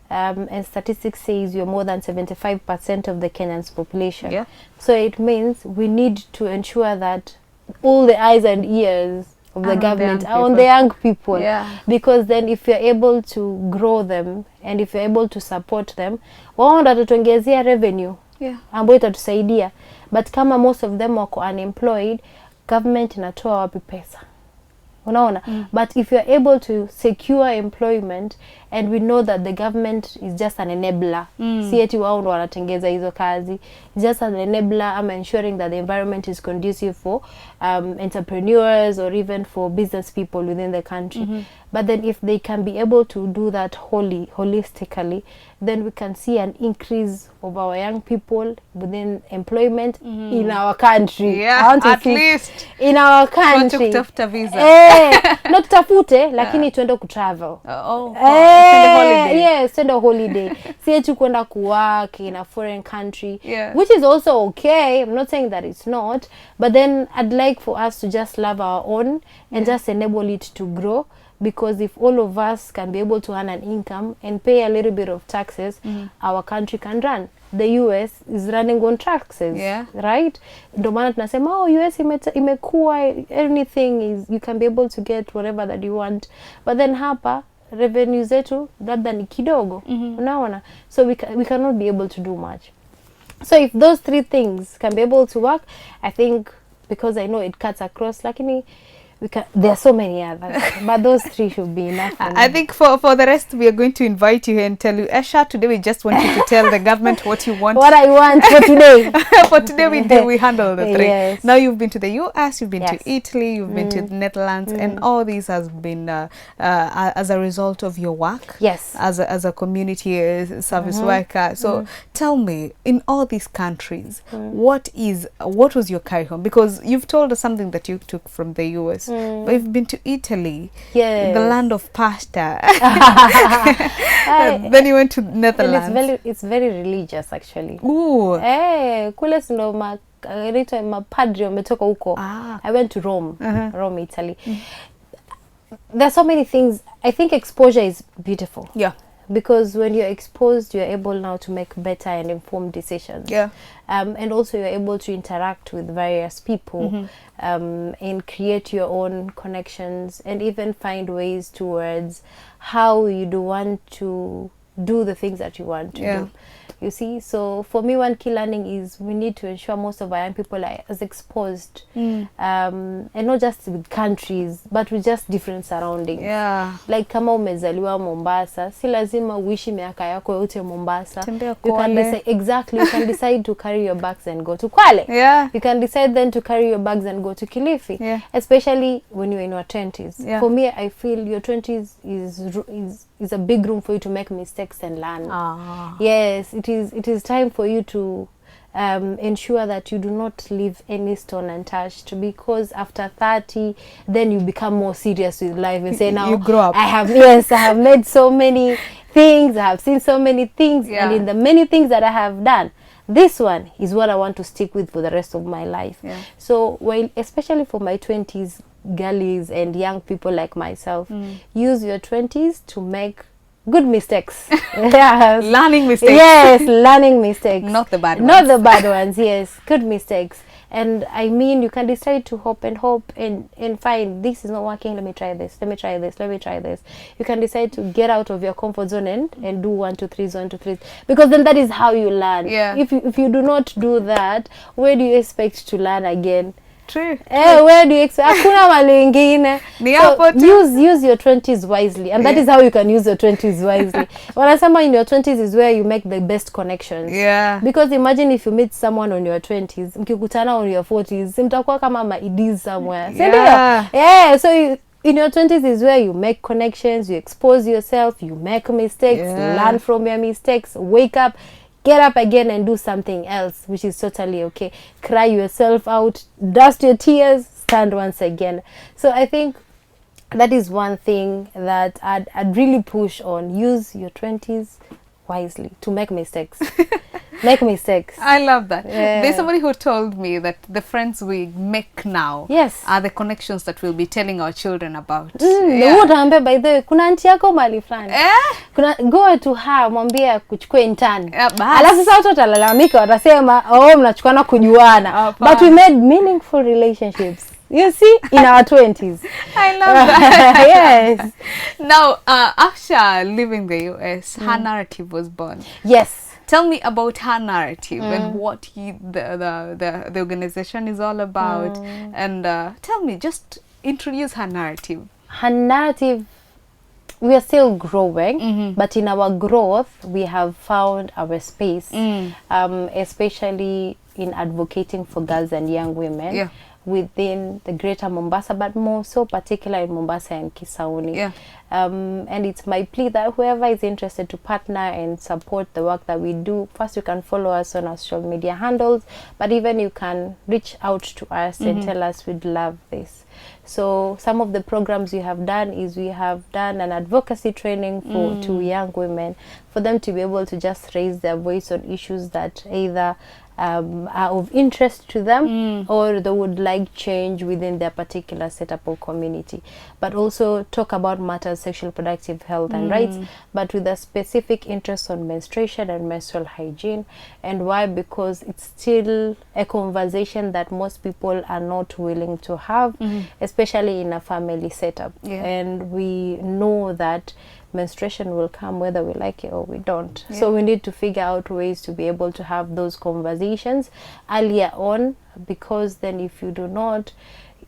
And statistics says you're more than 75% of the Kenyan's population. So it means we need to ensure that all the eyes and ears of the government are on the young people. Because then if you're able to grow them and if you're able to support them, wao ndo tutongezea revenue ambayo itatusaidia. But kama most of them wako unemployed, government inatoa wapi pesa? Unaona? But if you're able to secure employment, and we know that the government is just an enabler. Si eti wao ndo wanatengeza hizo kazi. Just an enabler. I'm ensuring that the environment is conducive for entrepreneurs or even for business people within the country. But then if they can be able to do that holistically, then we can see an increase of our young people within employment in our country. At least in our country. Kutafuta visa. Not tutafute, lakini tuende kutravel. Send a holiday. See eti kwenda kuwork in a foreign country, which is also okay. I'm not saying that it's not, but then I'd like for us to just love our own and just enable it to grow. Because if all of us can be able to earn an income and pay a little bit of taxes, our country can run. The US is running on taxes, right? Ndio maana tunasema US imekuwa anything is you can be able to get whatever that you want. But then hapa revenue zetu labda ni kidogo. Unaona? So we cannot be able to do much. So if those three things can be able to work, I think, because I know it cuts across, lakini there are so many others, but those three should be enough. I think for the rest, we are going to invite you here and tell you, Esha, today we just want you to tell the government what you want. What I want for today. For today, we handle the three. Now you've been to the US, you've been to Italy, you've been to the Netherlands, and all these has been as a result of your work. As a community service worker. So tell me, in all these countries, what was your carry home? Because you've told us something that you took from the US. But you've been to Italy, the land of pasta. Then you went to Netherlands. It's very religious, actually. Ooh. Kule ndo mapadri wametoka huko. I went to Rome, Rome, Italy. There's so many things. I think exposure is beautiful. Yeah. Because when you're exposed, you're able now to make better and informed decisions. Yeah. And also you're able to interact with various people and create your own connections and even find ways towards how you do want to do the things that you want to do. You see, so for me, one key learning is we need to ensure most of our young people are as exposed, and not just with countries, but with just different surroundings. Yeah. Like kama umezaliwa Mombasa, si lazima uishi miaka yako yote Mombasa. You can decide, exactly, you can decide to carry your bags and go to Kwale. Yeah. You can decide then to carry your bags and go to Kilifi. Yeah. Especially when you're in your 20s. Yeah. For me, I feel your 20s is a big room for you to make mistakes and learn. Yes, it is time for you to ensure that you do not leave any stone untouched, because after 30 then you become more serious with life and say, now you grow up. I have made so many things, I have seen so many things, and in the many things that I have done, this one is what I want to stick with for the rest of my life. So while especially for my 20s girlies and young people like myself, use your 20s to make good mistakes. Yes. Learning mistakes. Yes, learning mistakes. Not the bad ones. Not the bad ones, yes. Good mistakes. And I mean, you can decide to hope and find this is not working, let me try this, let me try this, let me try this. You can decide to get out of your comfort zone and do 1, 2, 3, 1, 2, 3. Because then that is how you learn. Yeah. If you do not do that, where do you expect to learn again? True. Where do you expect? Hakuna mahali ingine. So use your 20s wisely, and that is how you can use your 20s wisely. Wanasema in your 20s is where you make the best connections. Yeah. Because imagine if you meet someone on your 20s, mkikutana on your 40s, mtakuwa kama maidiz somewhere. Yeah. So in your 20s is where you make connections, you expose yourself, you make mistakes, learn from your mistakes, wake up, get up again and do something else, which is totally okay. Cry yourself out, dust your tears, stand once again. So I think that is one thing that I'd really push on. Use your 20s wisely to make mistakes. Make mistakes. I love that. There's somebody who told me that the friends we make now are the connections that we'll be telling our children about. Utaambia by the way, kuna aunti yako mali fulani. Go to her, mwambie kuchukue intern. Alafu sasa watu watalalamika, watasema mnachukana kujuana. But we made meaningful relationships. You see, in our 20s. I love that. Yes. Now, after leaving the US, her narrative was born. Yes. Tell me about her narrative and what the organization is all about. And tell me, just introduce her narrative. Her narrative, we are still growing, but in our growth, we have found our space, especially in advocating for girls and young women within the greater Mombasa, but more so particular in Mombasa and Kisauni. And it's my plea that whoever is interested to partner and support the work that we do, first you can follow us on our social media handles, but even you can reach out to us and tell us we'd love this. So some of the programs we have done is we have done an advocacy training to young women, for them to be able to just raise their voice on issues that either are of interest to them or they would like change within their particular setup or community, but also talk about matters sexual reproductive health and rights, but with a specific interest on menstruation and menstrual hygiene. And why? Because it's still a conversation that most people are not willing to have, especially in a family setup. And we know that menstruation will come whether we like it or we don't. So we need to figure out ways to be able to have those conversations earlier on, because then if you do not,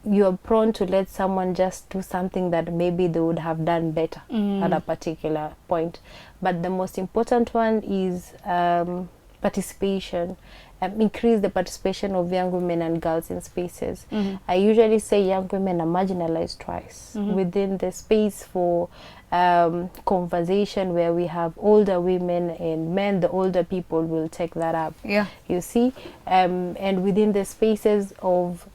you're prone to let someone just do something that maybe they would have done better at a particular point. But the most important one is participation. Increase the participation of young women and girls in spaces. I usually say young women are marginalized twice within the space for conversation where we have older women and men. The older people will take that up. You see, and within the spaces of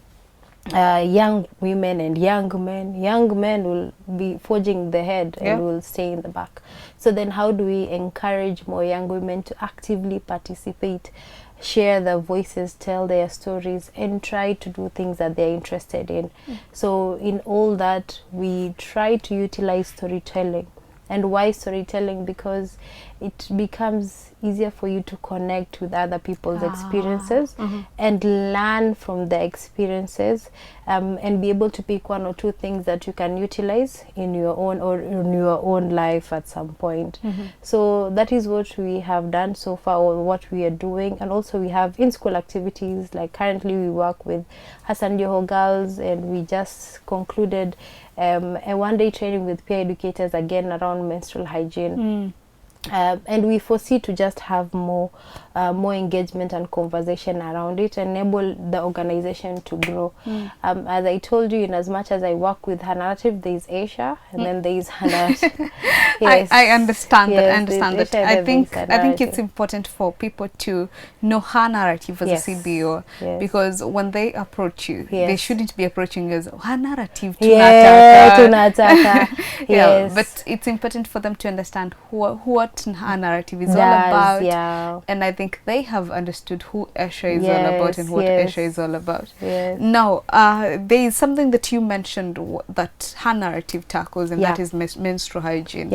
young women and young men will be forging the head and will stay in the back. So then how do we encourage more young women to actively participate share their voices, tell their stories, and try to do things that they're interested in. So in all that, we try to utilize storytelling. And why storytelling? Because it becomes easier for you to connect with other people's experiences and learn from their experiences, and be able to pick one or two things that you can utilize in your own or in your own life at some point. So that is what we have done so far, or what we are doing. And also we have in-school activities. Like currently we work with Hassan Joho girls, and we just concluded a one-day training with peer educators again around menstrual hygiene. And we foresee to just have more engagement and conversation around it, enable the organization to grow. As I told you, in as much as I work with her narrative, there is Esha, and then there is her narrative. Yes. I understand that. I understand that. I think it's important for people to know her narrative as a CBO, because when they approach you, they shouldn't be approaching as her narrative. Tunataka. But it's important for them to understand what her narrative is all about, and I think they have understood who Esha is all about and what Esha is all about. Now, there is something that you mentioned that her narrative tackles, and that is menstrual hygiene.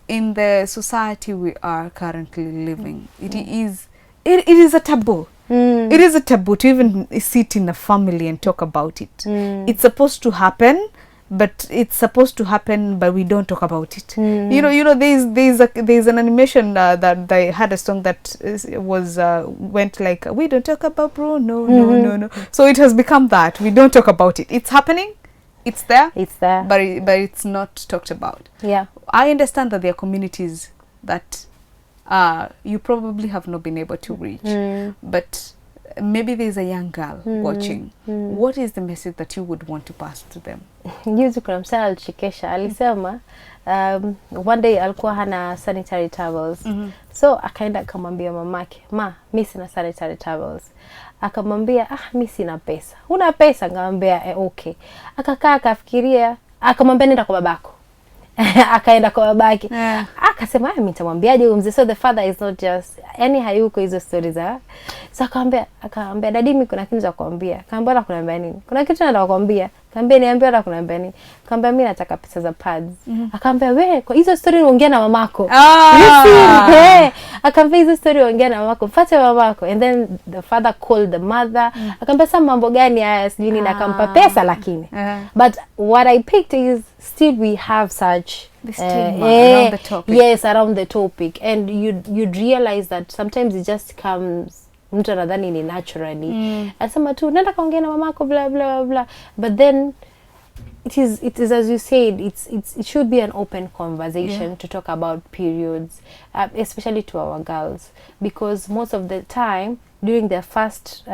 In the society we are currently living, it is a taboo. It is a taboo to even sit in a family and talk about it. It's supposed to happen, but it's supposed to happen, but we don't talk about it. You know, there's an animation that they had a song that went like, we don't talk about Bruno, no. So it has become that we don't talk about it. It's happening, it's there, but it's not talked about. I understand that there are communities that you probably have not been able to reach, but maybe there's a young girl watching. What is the message that you would want to pass to them? Juzi kuna msana alichekesha, alisema one day alikuwa hana sanitary towels. So akaenda akamwambia mamake, mimi sina sanitary towels. Akamwambia, mimi sina pesa. Una pesa? Akamwambia okay. Akakaa akafikiria, akamwambia nenda kwa babako. Akaenda kwa babake. Akasema mimi nitamwambiaje huyo mzee? So the father is not just, yani hayuko hizo stories so akamwambia dadi, mimi kuna kitu za kuambia. Akamwambia kunaambia nini? Kuna kitu nataka kuambia. Akamwambia niambie na kunaambia nini? Akamwambia mimi nataka pesa za pads. Akamwambia wewe kwa hizo story unaongea na mamako. Akamwambia hizo story unaongea na mamako. Mfuate mamako. And then the father called the mother. Akamwambia sasa mambo gani haya sijui nini, akampa pesa lakini. But what I picked is still we have such around the topic. Yes, around the topic, and you'd realize that sometimes it just comes, mtu anadhani ni naturally. Asema tu nenda kaongea na mamako blah blah blah, but then it is as you said, it should be an open conversation to talk about periods, especially to our girls, because most of the time during their first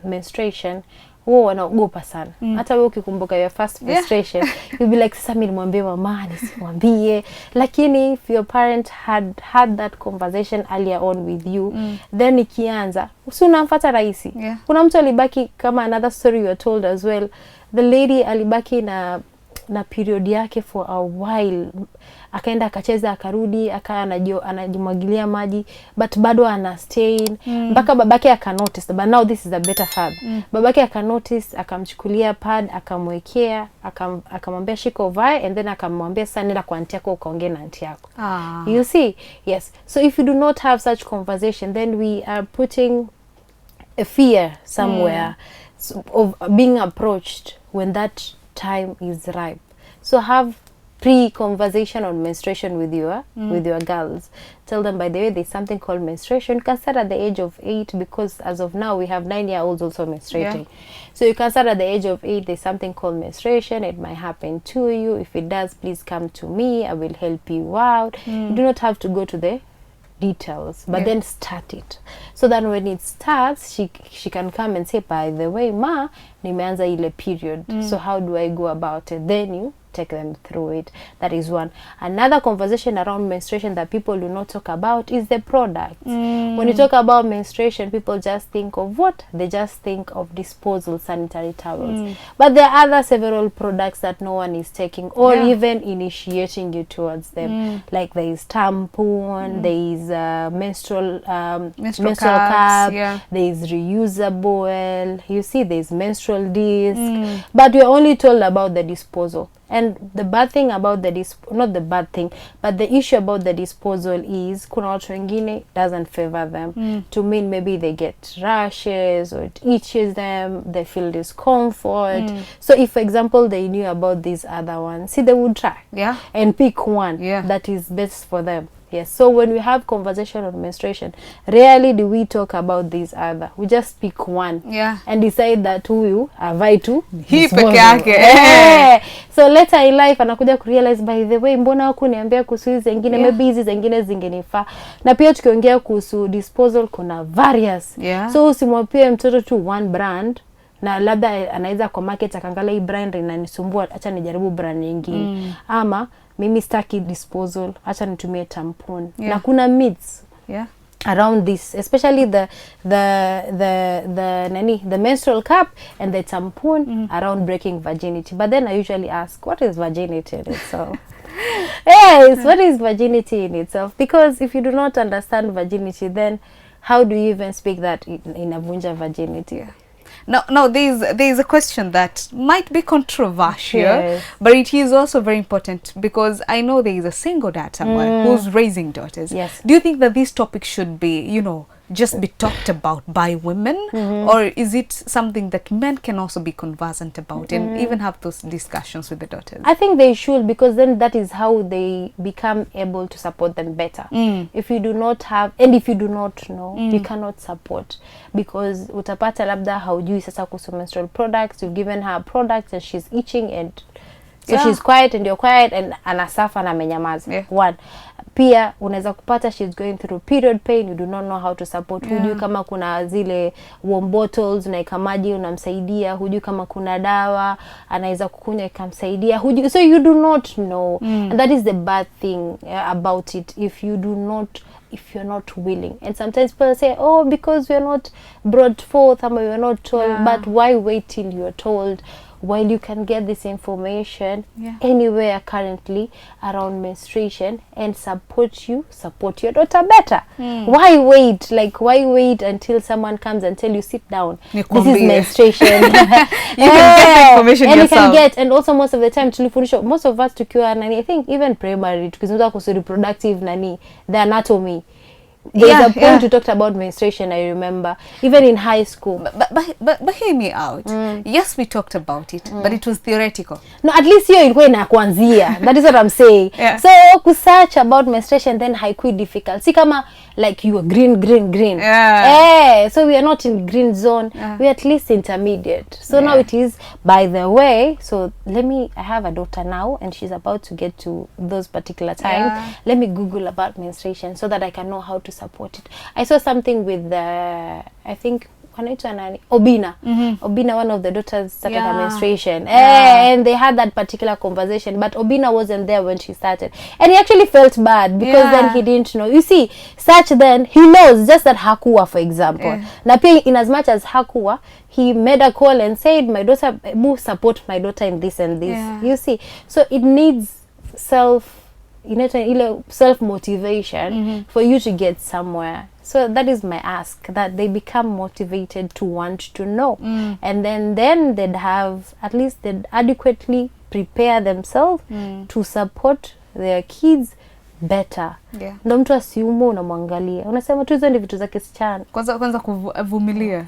menstruation wao wanaogopa sana. Hata wewe ukikumbuka your first menstruation, you'll be like, sasa mimi nimwambie mama nisimwambie. Lakini if your parent had that conversation earlier on with you, then ikianza usi unamfuata rahisi. Kuna mtu alibaki, kama another story you are told as well, the lady alibaki na period yake for a while, akaenda akacheza akarudi anajimwagilia maji, but bado ana stain, mpaka babake akanotice. But now this is a better father. Babake akanotice, akamchukulia pad, akamwekea, akamwambia shika ovae, and then akamwambia sasa nenda kwa aunti yako ukaongee na aunti yako. You see? Yes. So if you do not have such conversation, then we are putting a fear somewhere of being approached when that time is ripe. So have pre-conversation on menstruation with your girls. Tell them, by the way, there's something called menstruation. You can start at the age of 8, because as of now we have 9-year-olds also menstruating. So you can start at the age of 8. There's something called menstruation. It might happen to you. If it does, please come to me. I will help you out. You do not have to go to the details, but then start it, so that when it starts, she can come and say, by the way, ma, nimeanza ile period, so how do I go about it? Then you take them through it. That is one. Another conversation around menstruation that people do not talk about is the products. When you talk about menstruation, people just think of what? They just think of disposable sanitary towels. But there are other several products that no one is taking or even initiating you towards them. Like there is tampon, there is menstrual cup, there is reusable, you see there is menstrual disc. But we're only told about the disposal. And the bad thing about not the bad thing, but the issue about the disposal is kuna watu wengine doesn't favor them. To mean maybe they get rashes or it itches them, they feel discomfort. So if, for example, they knew about these other ones, see, they would try and pick one that is best for them. Yes. So when we have conversation on menstruation, rarely do we talk about these other. We just pick one and decide that huyu avai tu hii peke yake. So later in life anakuja kurealize, by the way, mbona hukuniambia kuhusu hizi zingine, maybe hizi zingine zingenifaa. Na pia tukiongea kuhusu disposal kuna various. So usimwapie mtoto tu one brand na labda anaweza kwa market akaangalia hii brand inanisumbua, acha nijaribu brand nyingine. Ama mimi staki disposal, acha nitumie tampon. Na kuna myths around this, especially the menstrual cup and the tampon around breaking virginity. But then I usually ask, what is virginity in itself? Yes, what is virginity in itself? Because if you do not understand virginity, then how do you even speak that in a vunja virginity? Now there is a question that might be controversial, but it is also very important because I know there is a single dad somewhere who's raising daughters. Do you think that this topic should be, you know, just be talked about by women, or is it something that men can also be conversant about and even have those discussions with the daughters? I think they should, because then that is how they become able to support them better. If you do not have, and if you do not know, you cannot support, because utapata labda haujui sasa kuhusu menstrual products, you've given her products and she's itching and so she's quiet and you're quiet and anasafa na menyamaza. One. Pia unaweza kupata she's going through period pain, you do not know how to support. Hujui kama kuna zile warm bottles unaika maji unamsaidia, hujui kama kuna dawa anaweza kukunywa ikamsaidia, hujui, so you do not know. And that is the bad thing about it, if you're not willing. And sometimes people say, oh, because we're not brought forth, we're not told. But why wait till you're told, while you can get this information anywhere currently around menstruation and support your daughter better? Why wait? Like, why wait until someone comes and tell you, sit down, this is menstruation? You can get the information and yourself. You can get, and also most of the time most of us tukiwa nani, I think even primary tukizungumza kuhusu reproductive nani, the anatomy, there's a point we talked about menstruation, I remember, even in high school. But hear me out. Yes, we talked about it, but it was theoretical. No, at least hiyo ilikuwa inakuanzia. That is what I'm saying. So kusearch about menstruation then haikuwa difficult. Si kama like you are green. So we are not in green zone. We are at least intermediate. So now it is, by the way, so I have a daughter now and she's about to get to those particular times. Let me Google about menstruation so that I can know how to support it. I saw something with I think Obina. Obina, one of the daughters, started her menstruation. And they had that particular conversation, but Obina wasn't there when she started. And he actually felt bad because then he didn't know. You see, then he knows just that hakuwa, for example. Na pia in as much as hakuwa, he made a call and said, my daughter, support my daughter in this and this. You see, so it needs self-motivation for you to get somewhere. So that is my ask, that they become motivated to want to know. And then they'd have, at least they'd adequately prepare themselves to support their kids better. Ndo mtu asiumo unamwangalia. Unasema tu hizo ni vitu za kisichana. Kwanza kuvumilia.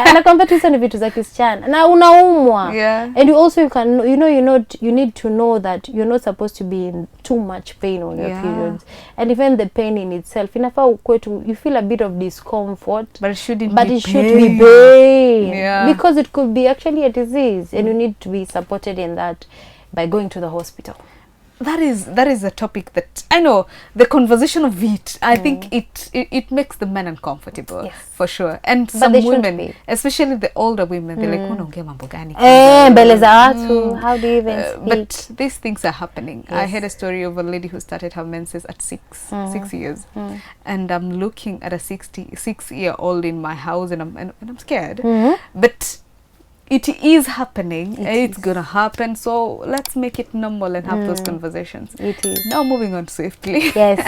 Anakwambia tu hizo ni vitu za kisichana. Na unaumwa. And you also you need to know that you're not supposed to be in too much pain on your periods. And even the pain in itself, inafaa ukwetu, you feel a bit of discomfort. But it should be pain. Because it could be actually a disease and you need to be supported in that by going to the hospital. that is a topic that I know the conversation of it. I think it makes the men uncomfortable. Yes. For sure. And But some they shouldn't women, be. especially the older women, they're like, unaongea mambo gani? mbele za watu, how do you even speak? But these things are happening. I Yes. heard a story of a lady who started her menses at 6 years, and I'm looking at a 66-year-old in my house, and I'm scared. But it is happening. It's gonna happen. So let's make it normal and have those conversations. It is. Now moving on swiftly. Yes.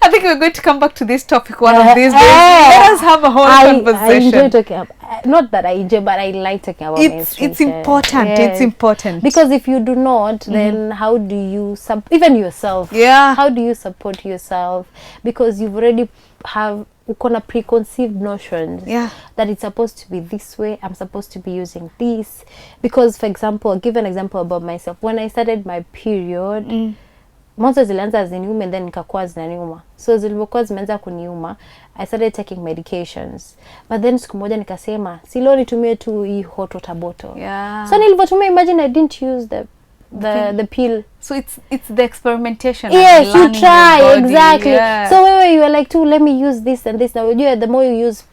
I think we're going to come back to this topic one of these days. Let us have a whole conversation. I enjoy talking about, not that I enjoy, but I like talking about menstruation. It's important. Yes. It's important. Because if you do not, then how do you even yourself? Yeah. How do you support yourself? Because you've already have ukona preconceived notions that it's supposed to be this way. I'm supposed to be using this. Because, for example, I'll give an example about myself. When I started my period, mwanzo zilianza ziniume and then nikakuwa zinaniuma. So zilivyokuwa zimeanza kuniuma, I started taking medications. But then siku moja nikasema, si leo nitumie tu hii hot water bottle. Yeah. So nilivyotumia, imagine I didn't use the pill. So it's the experimentation. Yes, you try, exactly. Yeah. So wewe you are like, too, let me use this and this. Now the more you use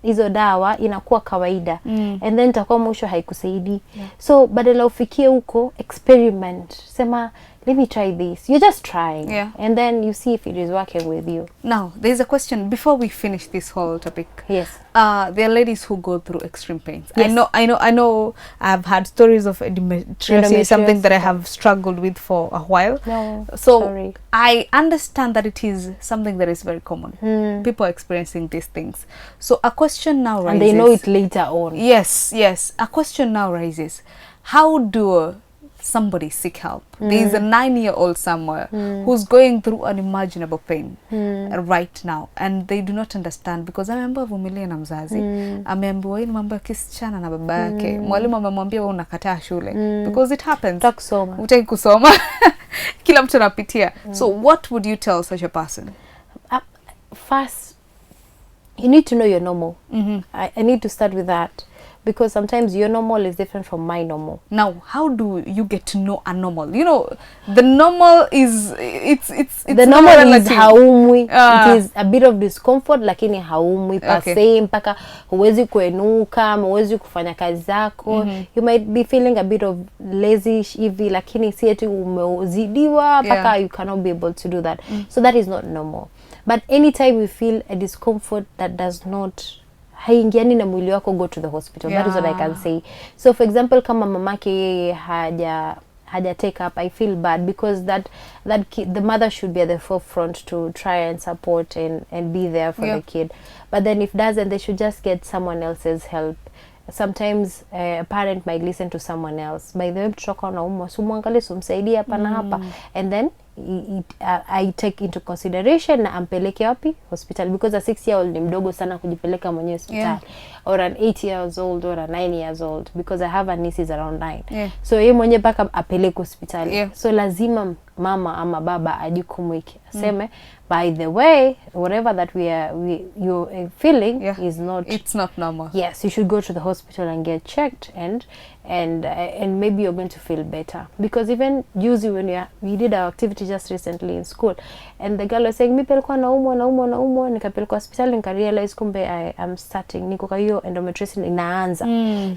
hizo dawa inakuwa kawaida. And then itakuwa mwisho haikusaidi. So badala ufikie huko, experiment. Sema, let me try this. You're just trying. And then you see if it is working with you. Now, there's a question before we finish this whole topic. Yes. There are ladies who go through extreme pains. Yes. I know I've had stories of endometriosis, something that I have struggled with for a while. No, so sorry. I understand that it is something that is very common. People are experiencing these things. So a question now rises. And they know it later on. Yes. A question now rises. How do somebody seek help? There is a 9-year-old somewhere who's going through unimaginable pain right now, and they do not understand because ameambiwa vumilia na mzazi, ameambiwa hii mambo ya kisichana na baba yake, mwalimu amemwambia wewe unakataa shule because it happens. Utaki kusoma. Kila mtu anapitia. So what would you tell such a person? First, you need to know you're normal. I need to start with that. Because sometimes your normal is different from my normal. Now, how do you get to know a normal? You know, the normal is it's the normal is haumwi. It is a bit of discomfort, lakini haumwi pase mpaka huwezi kuenuka, huwezi kufanya kazi zako. You might be feeling a bit of lazy hivi, lakini si eti umezidiwa mpaka you cannot be able to do that. So that is not normal. But anytime you feel a discomfort that does not haingiani na mwili wako, go to the hospital. That is what I can say. So for example, kama mamake yeye haja take up, I feel bad because that kid, the mother should be at the forefront to try and support and be there for the kid. But then if doesn't, they should just get someone else's help. Sometimes a parent might listen to someone else. By the way, mtoto anaumwa, sumwangalie, sumsaidie hapa na hapa. And then I take into consideration na ampeleke wapi? Hospital. Because a 6-year-old ni mdogo sana kujipeleka mwenye hospital. Or an 8 years old or a 9 years old. Because I have a niece around 9. So yeye mwenye mpaka apeleke hospitali. So lazima mama ama baba ajikumwike. Aseme, by the way, whatever that you're feeling is not... It's not normal. Yes, you should go to the hospital and get checked and maybe you're going to feel better. Because even usually when we did our activity just recently in school, and the girl was saying, mi pelikuwa naumwa, nikapelekwa hospitali, nikarealize kumbe I am starting, niko kwa hiyo endometriosis inaanza.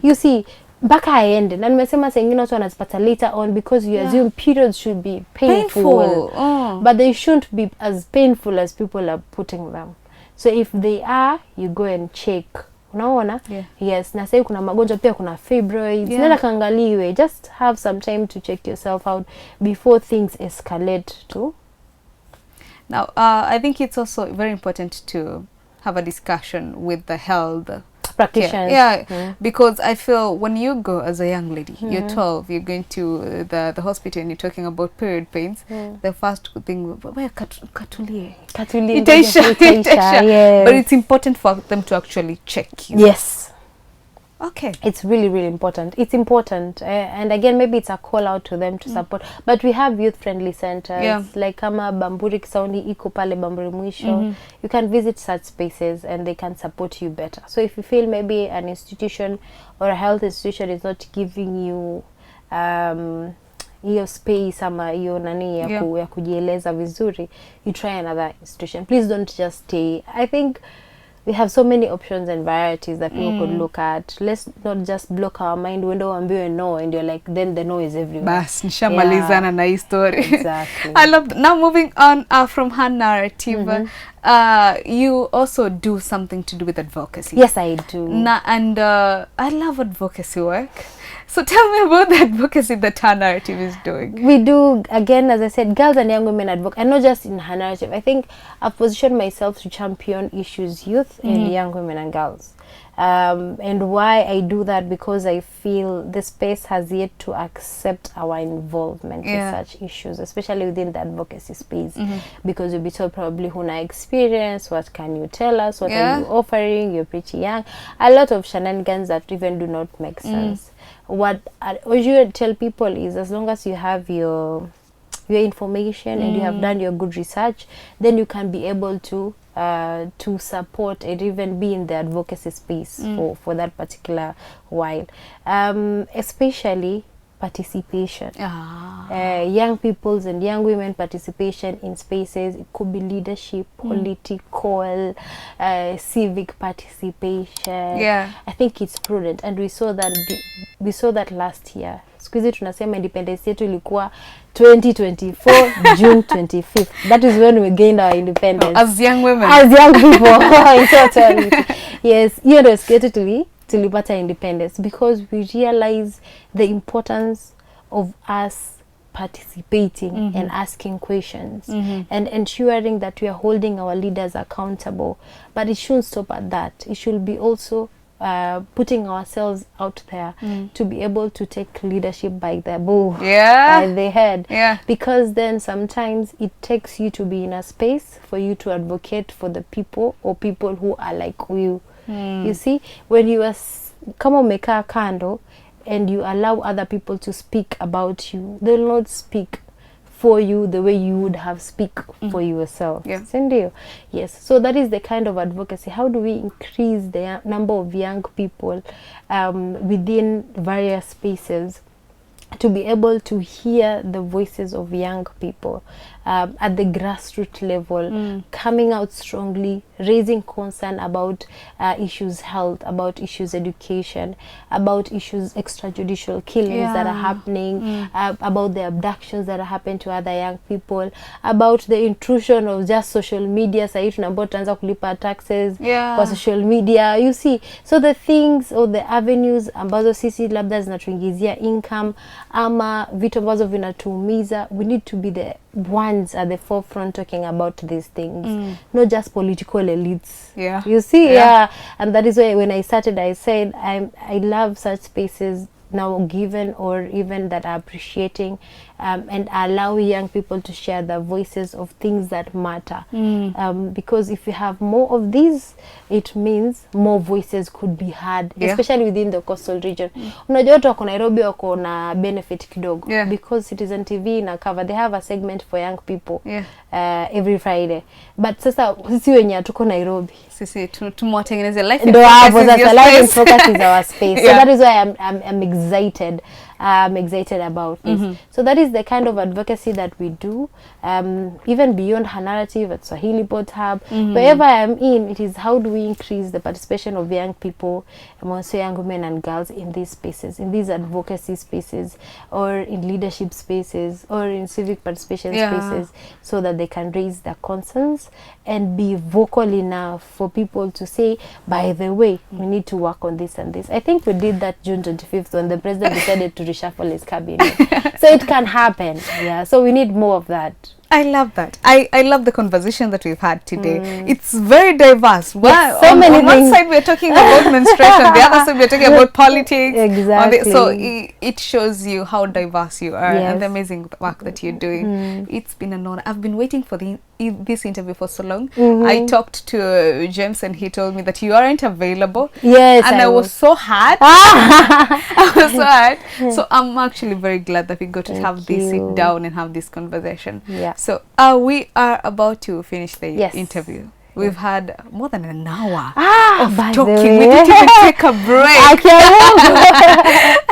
You see, mpaka aende. Na nimesema saa ingine watu wanazipata later on because you assume periods should be painful. But they shouldn't be as painful as people are putting them. So if they are, you go and check. Unaona? Yes, na sasa kuna magonjwa pia, kuna fibroids. Nenda kaangaliwe. Just have some time to check yourself out before things escalate to. Now, I think it's also very important to have a discussion with the health practitioners. Because I feel when you go as a young lady, you're 12, you're going to the hospital and you're talking about period pains, the first thing, where katulie, itaisha. But it's important for them to actually check you. Yes. Okay. It's really, really important. It's important. And again, maybe it's a call out to them to support. But we have youth-friendly centers. Like kama Bamburi Kisauni iko pale Bamburi Mwisho. You can visit such spaces and they can support you better. So if you feel maybe an institution or a health institution is not giving you hiyo space ama hiyo nani ya kujieleza vizuri, you try another institution. Please don't just stay. I think we have so many options and varieties that people could look at. Let's not just block our mind when we know and you're like, then the no is everywhere. Bas, nishamalizana na hii story. Exactly. I love now moving on from her narrative. You also do something to do with advocacy. Yes, I do. And I love advocacy work. So tell me about the advocacy that her narrative is doing. We do, again, as I said, girls and young women advocate, and not just in her narrative. I think I've positioned myself to champion issues, youth and young women and girls. And why I do that, because I feel the space has yet to accept our involvement in such issues, especially within the advocacy space, because you'll be told probably huna experience, what can you tell us, what are you offering, you're pretty young, a lot of shenanigans that even do not make sense. What I usually tell people is, as long as you have your information and you have done your good research, then you can be able to support and even be in the advocacy space for that particular while. Especially participation. Young people's and young women participation in spaces. It could be leadership, political, civic participation. I think it's prudent, and we saw that last year. Siku hizi tunasema independence yetu ilikuwa 2024 June 25th. That is when we gained our independence. As young women. As young people. In totality. Yes, hiyo ndio siku yetu tulipata independence, because we realize the importance of us participating and asking questions and ensuring that we are holding our leaders accountable. But it shouldn't stop at that. It should be also putting ourselves out there to be able to take leadership by the by the head, because then sometimes it takes you to be in a space for you to advocate for the people or people who are like you. You see, when you are kama umekaa kando and you allow other people to speak about you, they will not speak for you the way you would have speak for yourself. Yes, so that is the kind of advocacy. How do we increase the number of young people within various spaces to be able to hear the voices of young people at the grassroots level, coming out strongly, raising concern about issues health, about issues education, about issues extrajudicial killings that are happening, about the abductions that are happening to other young people, about the intrusion of just social media. Sasa tunaambiwa tuanza kulipa taxes kwa social media, you see. So the things or the avenues ambazo sisi labda zinatuingizia income ama vitu ambazo vinatuumiza, we need to be the ones at the forefront talking about these things, not just political elites. You see, and that is why when I started, I said I love such spaces now given or even that are appreciating and allow young people to share the voices of things that matter, because if you have more of these, it means more voices could be heard, especially within the coastal region. Unajua watu wako Nairobi wako na benefit kidogo, because Citizen TV na cover, they have a segment for young people every Friday. But sasa sisi wenye tuko Nairobi, sisi tumwatengeneze life in focus is our space. So that is why I'm excited. I'm excited about this. So that is the kind of advocacy that we do, even beyond her narrative at Swahili Pot Hub. Wherever I am in, it is how do we increase the participation of young people, and also young women and girls in these spaces, in these advocacy spaces, or in leadership spaces, or in civic participation spaces, so that they can raise their concerns and be vocal enough for people to say, by the way, we need to work on this and this. I think we did that June 25th when the president decided to reshuffle his cabinet. So it can happen. So we need more of that. I love that. I love the conversation that we've had today. It's very diverse. Yes, so many on one side we're talking about menstruation, the other side we're talking about politics. Exactly. So it shows you how diverse you are and the amazing work that you're doing. It's been an honor. I've been waiting for this interview for so long. I talked to James and he told me that you aren't available. Yes, and I was so hard. I was so hard. So I'm actually very glad that we got to have this sit down and have this conversation. So we are about to finish the interview. We've had more than an hour by of the talking. way. We didn't even take a break. I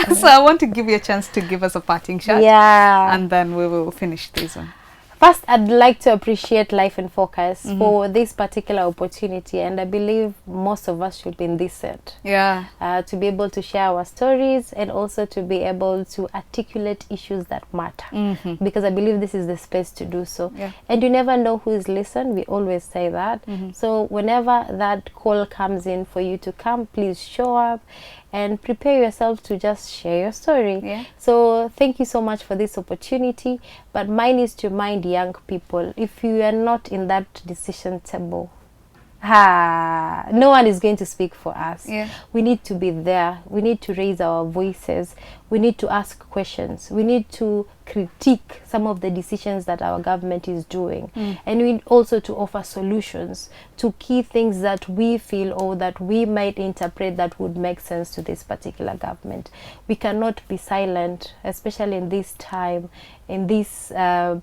can't. So I want to give you a chance to give us a parting shot. Yeah. And then we will finish this one. First, I'd like to appreciate Life in Focus for this particular opportunity, and I believe most of us should be in this set. Yeah. To be able to share our stories and also to be able to articulate issues that matter. Because I believe this is the space to do so. Yeah. And you never know who is listening. We always say that. So whenever that call comes in for you to come, please show up and prepare yourself to just share your story. Yeah. So thank you so much for this opportunity. But mine is to remind young people, if you are not in that decision table, no one is going to speak for us. Yeah. We need to be there. We need to raise our voices. We need to ask questions. We need to critique some of the decisions that our government is doing. And we need also to offer solutions to key things that we feel or that we might interpret that would make sense to this particular government. We cannot be silent, especially in this time, in this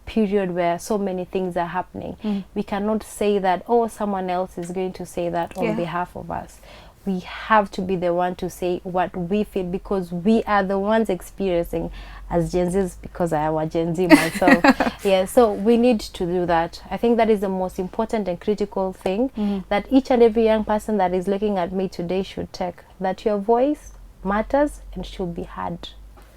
period where so many things are happening. We cannot say that, oh, someone else is going to say that on behalf of us. We have to be the one to say what we feel, because we are the ones experiencing as Gen Zs, because I am a Gen Z myself. Yeah, so we need to do that. I think that is the most important and critical thing that each and every young person that is looking at me today should take, that your voice matters and should be heard.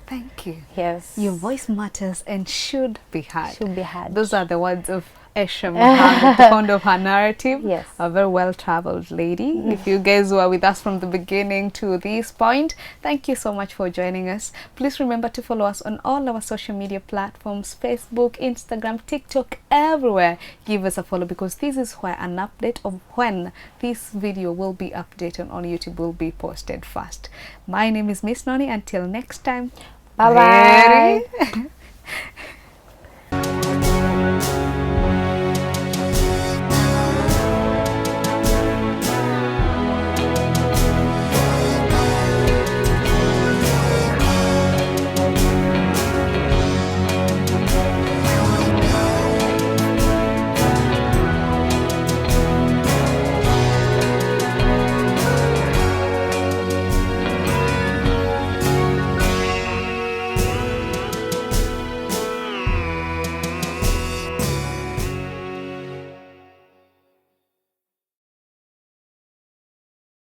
Thank you. Yes. Your voice matters and should be heard. Should be heard. Those are the words of Esha Mohammed, the founder of her narrative. Yes. A very well-traveled lady. If you guys were with us from the beginning to this point, thank you so much for joining us. Please remember to follow us on all our social media platforms, Facebook, Instagram, TikTok, everywhere. Give us a follow, because this is where an update of when this video will be updated on YouTube will be posted first. My name is Miss Noni. Until next time. Bye-bye.